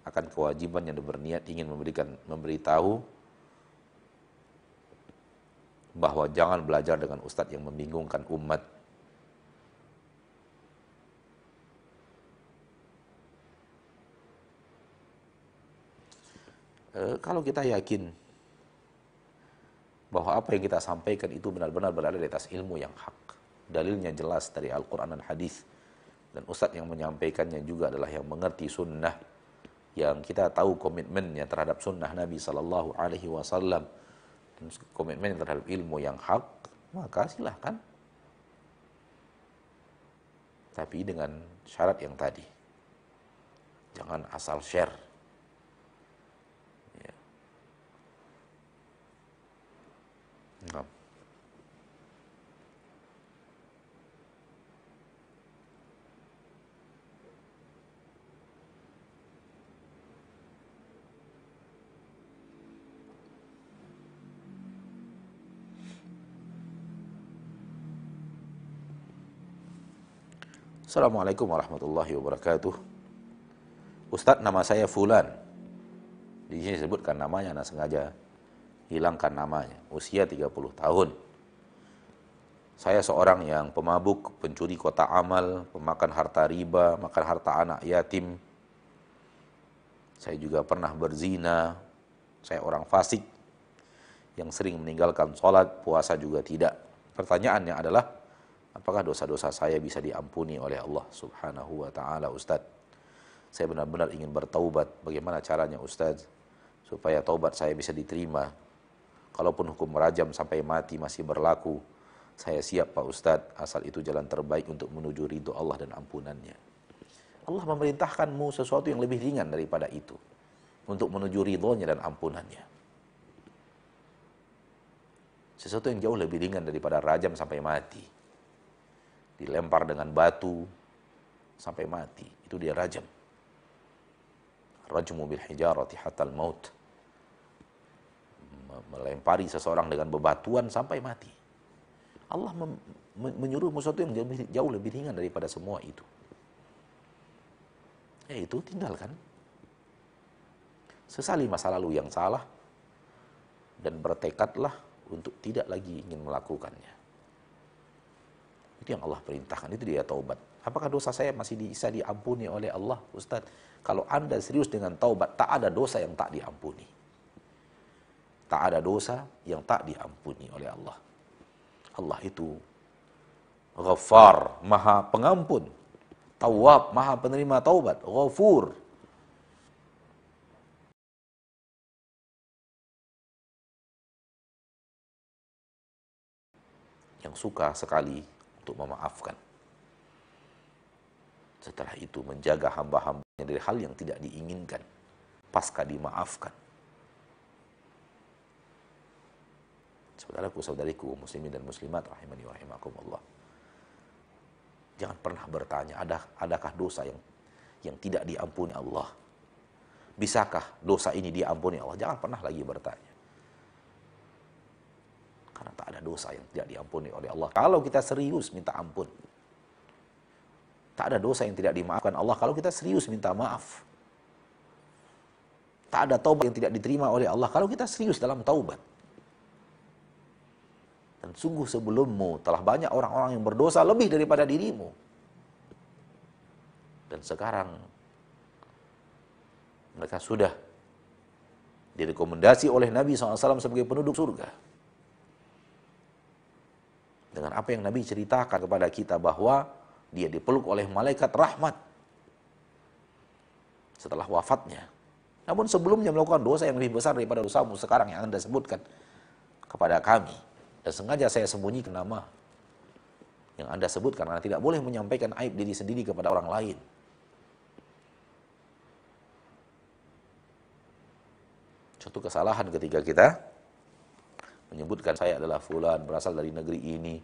akan kewajiban yang berniat ingin memberitahu bahwa jangan belajar dengan Ustadz yang membingungkan umat. Kalau kita yakin bahwa apa yang kita sampaikan itu benar-benar berada di atas ilmu yang hak, dalilnya jelas dari Al-Quran dan Hadis, dan Ustadz yang menyampaikannya juga adalah yang mengerti sunnah, yang kita tahu komitmennya terhadap sunnah Nabi Sallallahu Alaihi Wasallam, dan komitmennya terhadap ilmu yang hak, maka silahkan. Tapi dengan syarat yang tadi. Jangan asal share. Ya. Nah. Assalamualaikum warahmatullahi wabarakatuh. Ustadz, nama saya Fulan. Di sini disebutkan namanya, nah sengaja hilangkan namanya. Usia 30 tahun. Saya seorang yang pemabuk, pencuri kotak amal, pemakan harta riba, makan harta anak yatim. Saya juga pernah berzina. Saya orang fasik yang sering meninggalkan sholat, puasa juga tidak. Pertanyaannya adalah, apakah dosa-dosa saya bisa diampuni oleh Allah Subhanahu wa ta'ala, Ustaz? Saya benar-benar ingin bertaubat. Bagaimana caranya, Ustaz, supaya taubat saya bisa diterima? Kalaupun hukum rajam sampai mati masih berlaku, saya siap, Pak Ustaz, asal itu jalan terbaik untuk menuju ridho Allah dan ampunannya. Allah memerintahkanmu sesuatu yang lebih ringan daripada itu, untuk menuju ridhonya dan ampunannya. Sesuatu yang jauh lebih ringan daripada rajam sampai mati. Dilempar dengan batu sampai mati, itu dia rajam. Rajmu bil hijarati hatal maut. Melempari seseorang dengan bebatuan sampai mati. Allah menyuruh sesuatu yang jauh lebih ringan daripada semua itu. Yaitu tinggalkan. Sesali masa lalu yang salah dan bertekadlah untuk tidak lagi ingin melakukannya. Itu yang Allah perintahkan, itu dia taubat. Apakah dosa saya masih bisa diampuni oleh Allah, Ustaz? Kalau Anda serius dengan taubat, tak ada dosa yang tak diampuni. Tak ada dosa yang tak diampuni oleh Allah. Allah itu Ghaffar, Maha Pengampun. Tawwab, Maha Penerima taubat. Ghafur. Yang suka sekali untuk memaafkan. Setelah itu menjaga hamba-hambanya dari hal yang tidak diinginkan. Pasca dimaafkan. Saudaraku, muslimin dan muslimat, rahimani wa rahimakumullah. Jangan pernah bertanya, adakah dosa yang tidak diampuni Allah? Bisakah dosa ini diampuni Allah? Jangan pernah lagi bertanya. Karena tak ada dosa yang tidak diampuni oleh Allah. Kalau kita serius minta ampun. Tak ada dosa yang tidak dimaafkan Allah kalau kita serius minta maaf. Tak ada taubat yang tidak diterima oleh Allah kalau kita serius dalam taubat. Dan sungguh sebelummu telah banyak orang-orang yang berdosa lebih daripada dirimu. Dan sekarang mereka sudah direkomendasi oleh Nabi SAW sebagai penduduk surga. Dengan apa yang Nabi ceritakan kepada kita bahwa dia dipeluk oleh malaikat rahmat setelah wafatnya. Namun sebelumnya melakukan dosa yang lebih besar daripada dosamu sekarang yang Anda sebutkan kepada kami. Dan sengaja saya sembunyikan nama yang Anda sebutkan karena tidak boleh menyampaikan aib diri sendiri kepada orang lain. Suatu kesalahan ketika kita menyebutkan saya adalah fulan, berasal dari negeri ini,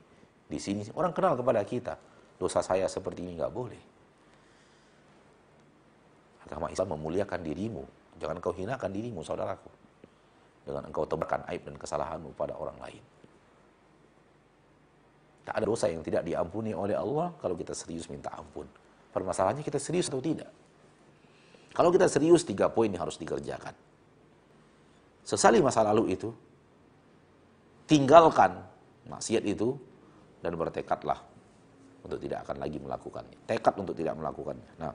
di sini orang kenal kepada kita. Dosa saya seperti ini, nggak boleh. Agama Islam memuliakan dirimu. Jangan kau hinakan dirimu, saudaraku. Dengan engkau tebarkan aib dan kesalahanmu pada orang lain. Tak ada dosa yang tidak diampuni oleh Allah kalau kita serius minta ampun. Permasalahannya kita serius atau tidak. Kalau kita serius, 3 poin yang harus dikerjakan. Sesali masa lalu itu, tinggalkan maksiat itu, dan bertekadlah untuk tidak akan lagi melakukannya. Tekad untuk tidak melakukannya. Nah,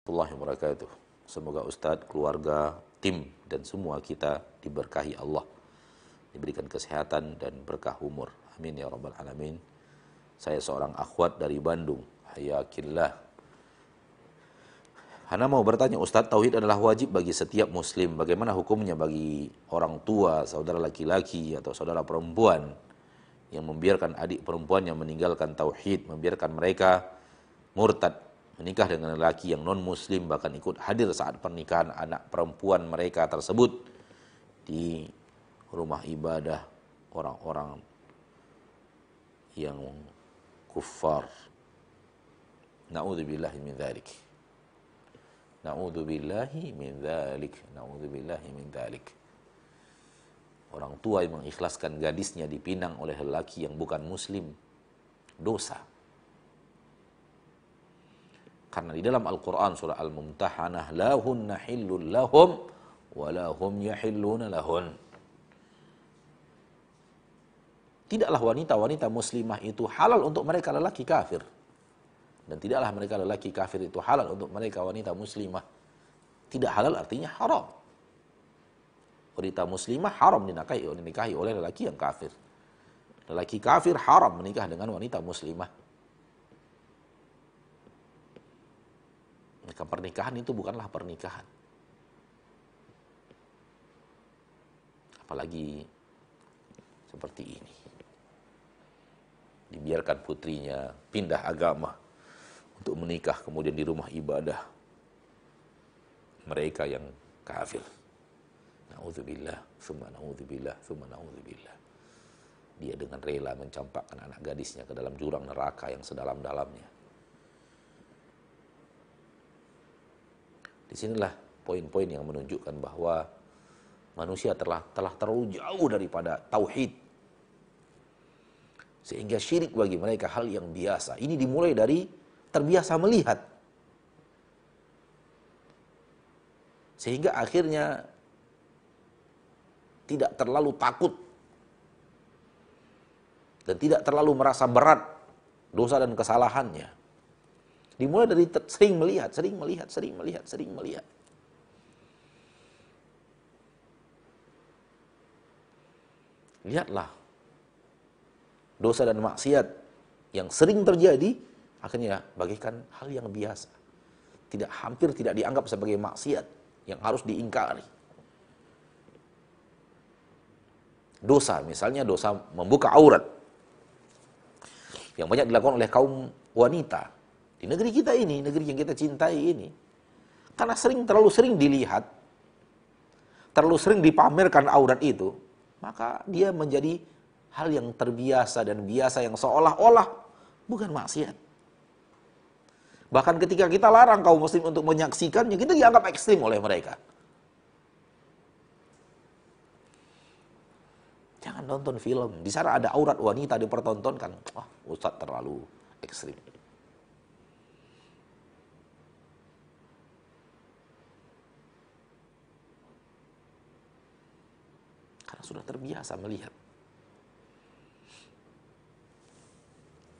warahmatullahi wabarakatuh. Semoga Ustadz, keluarga, tim, dan semua kita diberkahi Allah, diberikan kesehatan dan berkah umur. Amin ya rabbal alamin. Saya seorang akhwat dari Bandung. Hayakillah. Ana mau bertanya, Ustadz, tauhid adalah wajib bagi setiap muslim. Bagaimana hukumnya bagi orang tua, saudara laki-laki atau saudara perempuan yang membiarkan adik perempuannya meninggalkan tauhid, membiarkan mereka murtad, menikah dengan lelaki yang non-muslim, bahkan ikut hadir saat pernikahan anak perempuan mereka tersebut di rumah ibadah orang-orang yang kuffar. Na'udzubillahi min dzalik. Na'udzubillahi min dzalik. Na'udzubillahi min dzalik. Orang tua yang mengikhlaskan gadisnya dipinang oleh lelaki yang bukan muslim, dosa. Karena di dalam Al-Quran surah Al-Mumtahanah, lahunna hillun lahum wa lahum yahilluna lahun. Tidaklah wanita-wanita muslimah itu halal untuk mereka lelaki kafir. Dan tidaklah mereka lelaki kafir itu halal untuk mereka wanita muslimah. Tidak halal artinya haram. Wanita muslimah haram dinikahi oleh lelaki yang kafir. Lelaki kafir haram menikah dengan wanita muslimah. Maka pernikahan itu bukanlah pernikahan. Apalagi seperti ini. Dibiarkan putrinya pindah agama untuk menikah kemudian di rumah ibadah mereka yang kafir. Na'udzubillah, tsumma na'udzubillah, tsumma na'udzubillah. Dia dengan rela mencampakkan anak gadisnya ke dalam jurang neraka yang sedalam-dalamnya. Disinilah poin-poin yang menunjukkan bahwa manusia telah terlalu jauh daripada tauhid. Sehingga syirik bagi mereka hal yang biasa. Ini dimulai dari terbiasa melihat. Sehingga akhirnya tidak terlalu takut. Dan tidak terlalu merasa berat dosa dan kesalahannya. Dimulai dari sering melihat. Lihatlah dosa dan maksiat yang sering terjadi akhirnya bagaikan hal yang biasa. Hampir tidak dianggap sebagai maksiat yang harus diingkari. Dosa, misalnya dosa membuka aurat yang banyak dilakukan oleh kaum wanita di negeri kita ini, negeri yang kita cintai ini. Karena terlalu sering dilihat, terlalu sering dipamerkan aurat itu, maka dia menjadi hal yang terbiasa dan biasa yang seolah-olah bukan maksiat. Bahkan ketika kita larang kaum muslim untuk menyaksikannya, kita dianggap ekstrim oleh mereka. Jangan nonton film, di sana ada aurat wanita dipertontonkan. Wah, Ustadz terlalu ekstrim. Karena sudah terbiasa melihat.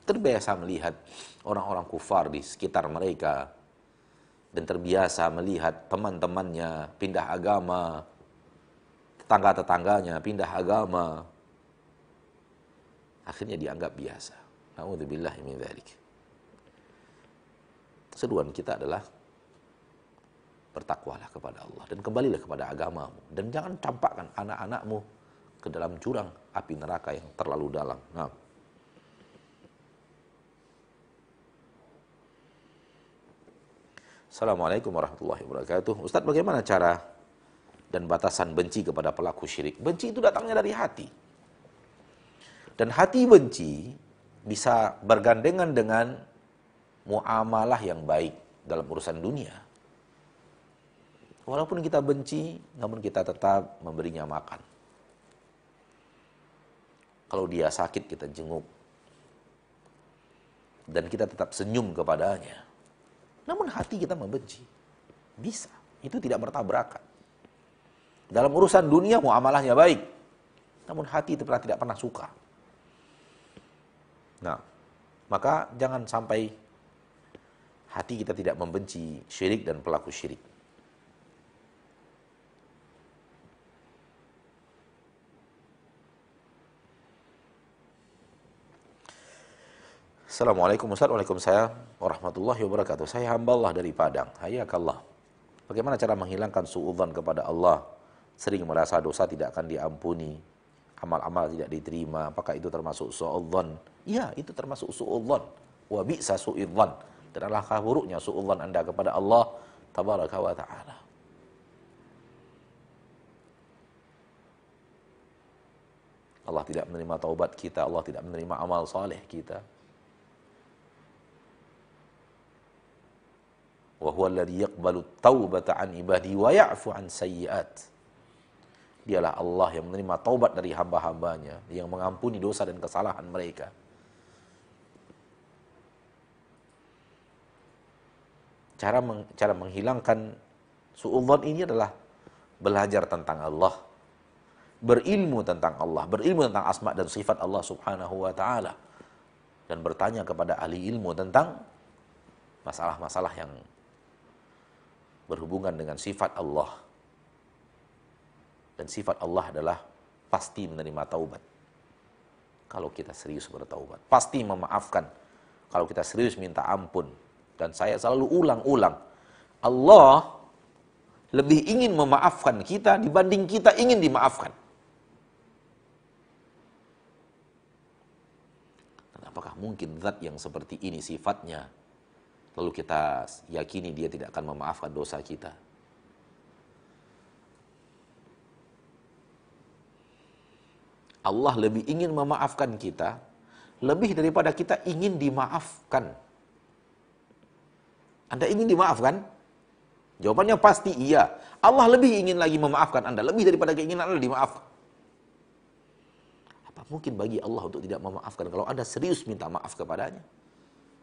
Terbiasa melihat orang-orang kufar di sekitar mereka. Dan terbiasa melihat teman-temannya pindah agama. Tetangga-tetangganya pindah agama. Akhirnya dianggap biasa. Na'udzubillahi min dzalik. Seruan kita adalah bertakwalah kepada Allah dan kembalilah kepada agamamu dan jangan campakkan anak-anakmu ke dalam jurang api neraka yang terlalu dalam. Nah. Assalamualaikum warahmatullahi wabarakatuh. Ustadz, bagaimana cara dan batasan benci kepada pelaku syirik? Benci itu datangnya dari hati. Dan hati benci bisa bergandengan dengan muamalah yang baik dalam urusan dunia. Walaupun kita benci, namun kita tetap memberinya makan. Kalau dia sakit, kita jenguk. Dan kita tetap senyum kepadanya. Namun hati kita membenci. Bisa. Itu tidak bertabrakan. Dalam urusan dunia, muamalahnya baik. Namun hati itu tidak pernah suka. Nah, maka jangan sampai hati kita tidak membenci syirik dan pelaku syirik. Assalamualaikum Ustaz, waalaikumsalam warahmatullahi wabarakatuh. Saya hamba Allah dari Padang. Hayakallah. Bagaimana cara menghilangkan suudzon kepada Allah? Sering merasa dosa tidak akan diampuni, amal-amal tidak diterima. Apakah itu termasuk suudzon? Iya, itu termasuk suudzon. Wa bi'sa suudzon. Dan alangkah buruknya suudzon Anda kepada Allah tabaraka wa ta'ala. Allah tidak menerima taubat kita, Allah tidak menerima amal saleh kita. Wa huwa alladhi yaqbalu taubata an ibadihi wa ya'fu an sayyi'at. Dialah Allah yang menerima taubat dari hamba-hambanya, yang mengampuni dosa dan kesalahan mereka. Cara menghilangkan suudzon ini adalah belajar tentang Allah, berilmu tentang Allah, berilmu tentang asma dan sifat Allah Subhanahu wa taala, dan bertanya kepada ahli ilmu tentang masalah-masalah yang berhubungan dengan sifat Allah. Dan sifat Allah adalah pasti menerima taubat kalau kita serius bertaubat, pasti memaafkan kalau kita serius minta ampun. Dan saya selalu ulang-ulang, Allah lebih ingin memaafkan kita dibanding kita ingin dimaafkan. Dan apakah mungkin zat yang seperti ini sifatnya, lalu kita yakini dia tidak akan memaafkan dosa kita? Allah lebih ingin memaafkan kita, lebih daripada kita ingin dimaafkan. Anda ingin dimaafkan? Jawabannya pasti iya. Allah lebih ingin lagi memaafkan Anda, lebih daripada keinginan Anda dimaafkan. Apa mungkin bagi Allah untuk tidak memaafkan kalau Anda serius minta maaf kepadanya?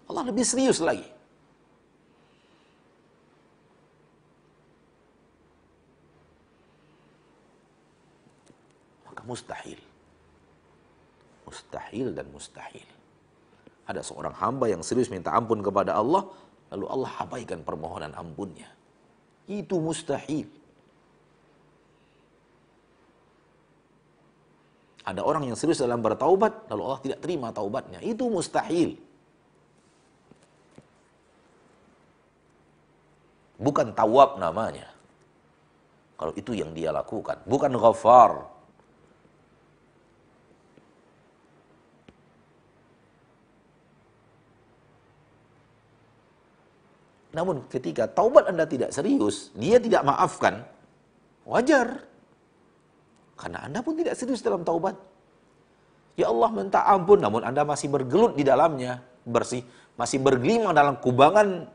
Allah lebih serius lagi. Maka mustahil. Mustahil dan mustahil. Ada seorang hamba yang serius minta ampun kepada Allah, lalu Allah abaikan permohonan ampunnya. Itu mustahil. Ada orang yang serius dalam bertaubat, lalu Allah tidak terima taubatnya. Itu mustahil. Bukan tawab namanya, kalau itu yang dia lakukan. Bukan ghafar. Namun ketika taubat Anda tidak serius, dia tidak maafkan, wajar. Karena Anda pun tidak serius dalam taubat. Ya Allah minta ampun, namun Anda masih bergelut di dalamnya, masih bergelimang dalam kubangan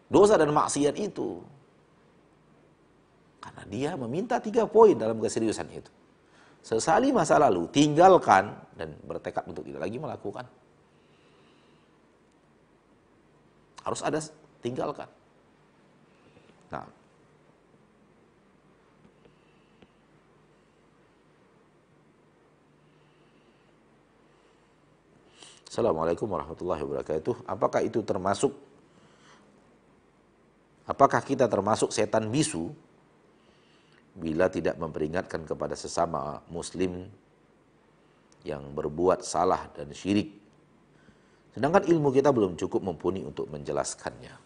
dosa dan maksiat itu. Karena dia meminta 3 poin dalam keseriusan itu. Sesali masa lalu, tinggalkan, dan bertekad untuk tidak lagi melakukan. Harus ada tinggalkan. Nah, Assalamualaikum warahmatullahi wabarakatuh. Apakah kita termasuk setan bisu bila tidak memperingatkan kepada sesama muslim yang berbuat salah dan syirik, sedangkan ilmu kita belum cukup mumpuni untuk menjelaskannya?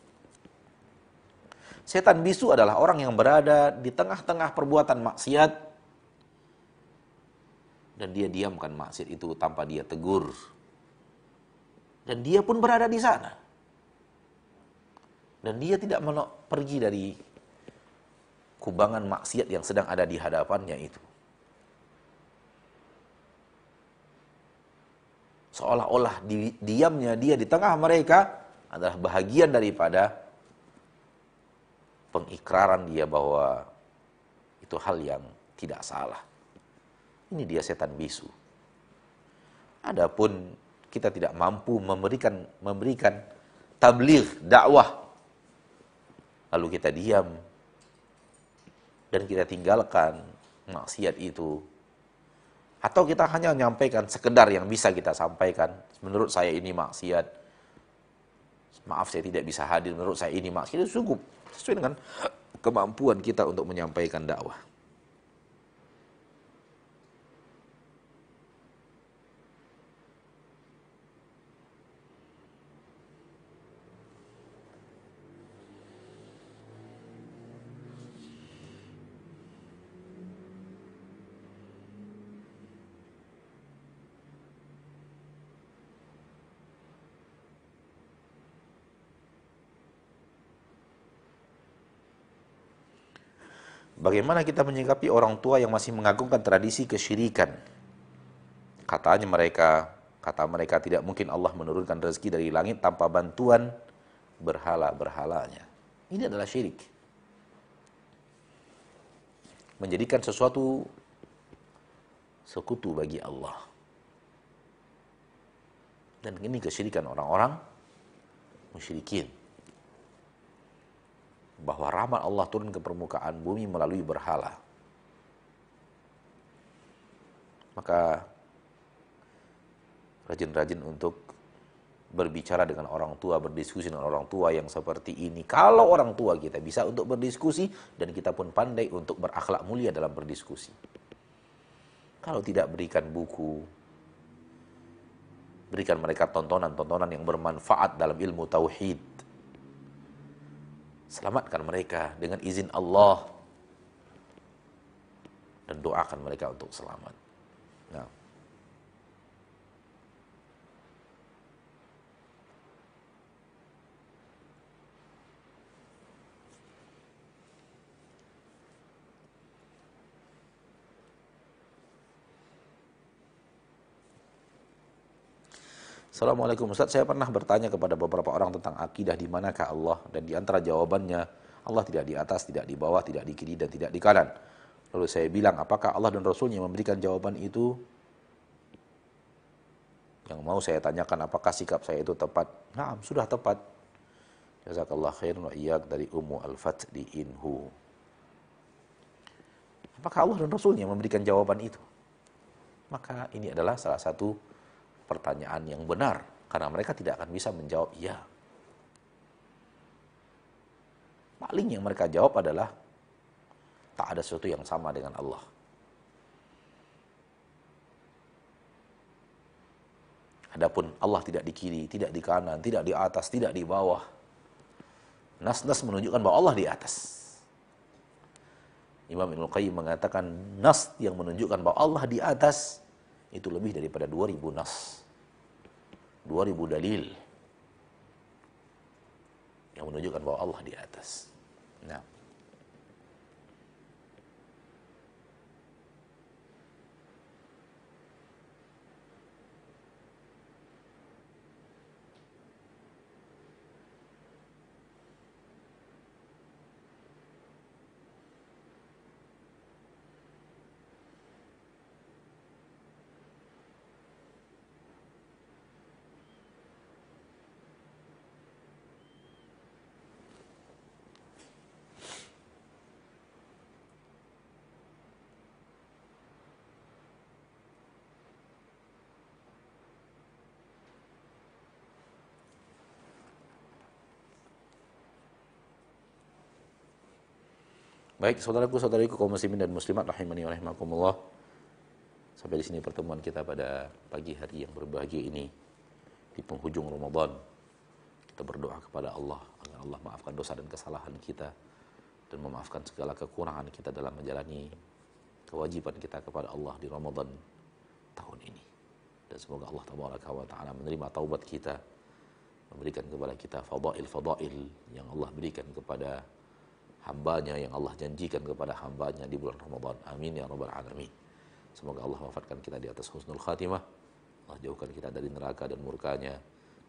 Setan bisu adalah orang yang berada di tengah-tengah perbuatan maksiat dan dia diamkan maksiat itu tanpa dia tegur. Dan dia pun berada di sana. Dan dia tidak pergi dari kubangan maksiat yang sedang ada di hadapannya itu. Seolah-olah diamnya dia di tengah mereka adalah bahagian daripada pengikraran dia bahwa itu hal yang tidak salah. Ini dia setan bisu. Adapun kita tidak mampu memberikan tabligh, dakwah, lalu kita diam dan kita tinggalkan maksiat itu, atau kita hanya menyampaikan sekedar yang bisa kita sampaikan, menurut saya ini maksiat, maaf saya tidak bisa hadir, menurut saya ini maksiat, itu cukup sesuai dengan kemampuan kita untuk menyampaikan dakwah. Bagaimana kita menyikapi orang tua yang masih mengagungkan tradisi kesyirikan? Kata mereka tidak mungkin Allah menurunkan rezeki dari langit tanpa bantuan berhala-berhalanya. Ini adalah syirik. Menjadikan sesuatu sekutu bagi Allah. Dan ini kesyirikan orang-orang musyrikin. Bahwa rahmat Allah turun ke permukaan bumi melalui berhala. Maka rajin-rajin untuk berbicara dengan orang tua, berdiskusi dengan orang tua yang seperti ini. Kalau orang tua kita bisa untuk berdiskusi, dan kita pun pandai untuk berakhlak mulia dalam berdiskusi. Kalau tidak, berikan buku, berikan mereka tontonan-tontonan yang bermanfaat dalam ilmu tauhid. Selamatkan mereka dengan izin Allah dan doakan mereka untuk selamat. Nah, Assalamualaikum Ustaz, saya pernah bertanya kepada beberapa orang tentang akidah di manakah Allah, dan di antara jawabannya Allah tidak di atas, tidak di bawah, tidak di kiri, dan tidak di kanan. Lalu saya bilang, apakah Allah dan Rasulnya memberikan jawaban itu? Yang mau saya tanyakan, apakah sikap saya itu tepat? Nah, sudah tepat. Jazakallah khair wa iyyak, dari Ummu Al-Fat di Inhu. Apakah Allah dan Rasulnya memberikan jawaban itu? Maka ini adalah salah satu pertanyaan yang benar, karena mereka tidak akan bisa menjawab iya. Paling yang mereka jawab adalah tak ada sesuatu yang sama dengan Allah. Adapun Allah tidak di kiri, tidak di kanan, tidak di atas, tidak di bawah. Nas-nas menunjukkan bahwa Allah di atas. Imam Ibnul Qayyim mengatakan nas yang menunjukkan bahwa Allah di atas itu lebih daripada 2000 nas. 2000 dalil yang menunjukkan bahwa Allah di atas. Nah, baik, saudaraku-saudariku kaum muslimin dan muslimat rahimani wa rahimakumullah. Sampai di sini pertemuan kita pada pagi hari yang berbahagia ini di penghujung Ramadan. Kita berdoa kepada Allah agar Allah maafkan dosa dan kesalahan kita dan memaafkan segala kekurangan kita dalam menjalani kewajiban kita kepada Allah di Ramadan tahun ini. Dan semoga Allah tabaraka wa taala menerima taubat kita, memberikan kepada kita fadail-fadail yang Allah berikan kepada hambanya, yang Allah janjikan kepada hambanya di bulan Ramadan. Amin ya rabbal alamin. Semoga Allah wafatkan kita di atas husnul khatimah. Allah jauhkan kita dari neraka dan murkanya.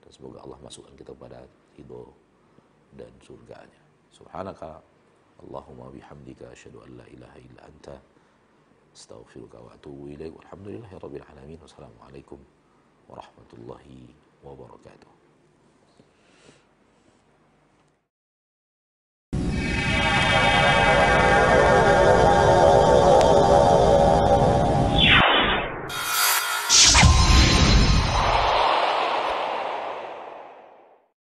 Dan semoga Allah masukkan kita pada ridho dan surganya. Subhanaka Allahumma bihamdika asyhadu an la ilaha illa anta astaghfiruka wa atubu ilaik. Walhamdulillahi rabbil alamin. Wassalamualaikum warahmatullahi wabarakatuh.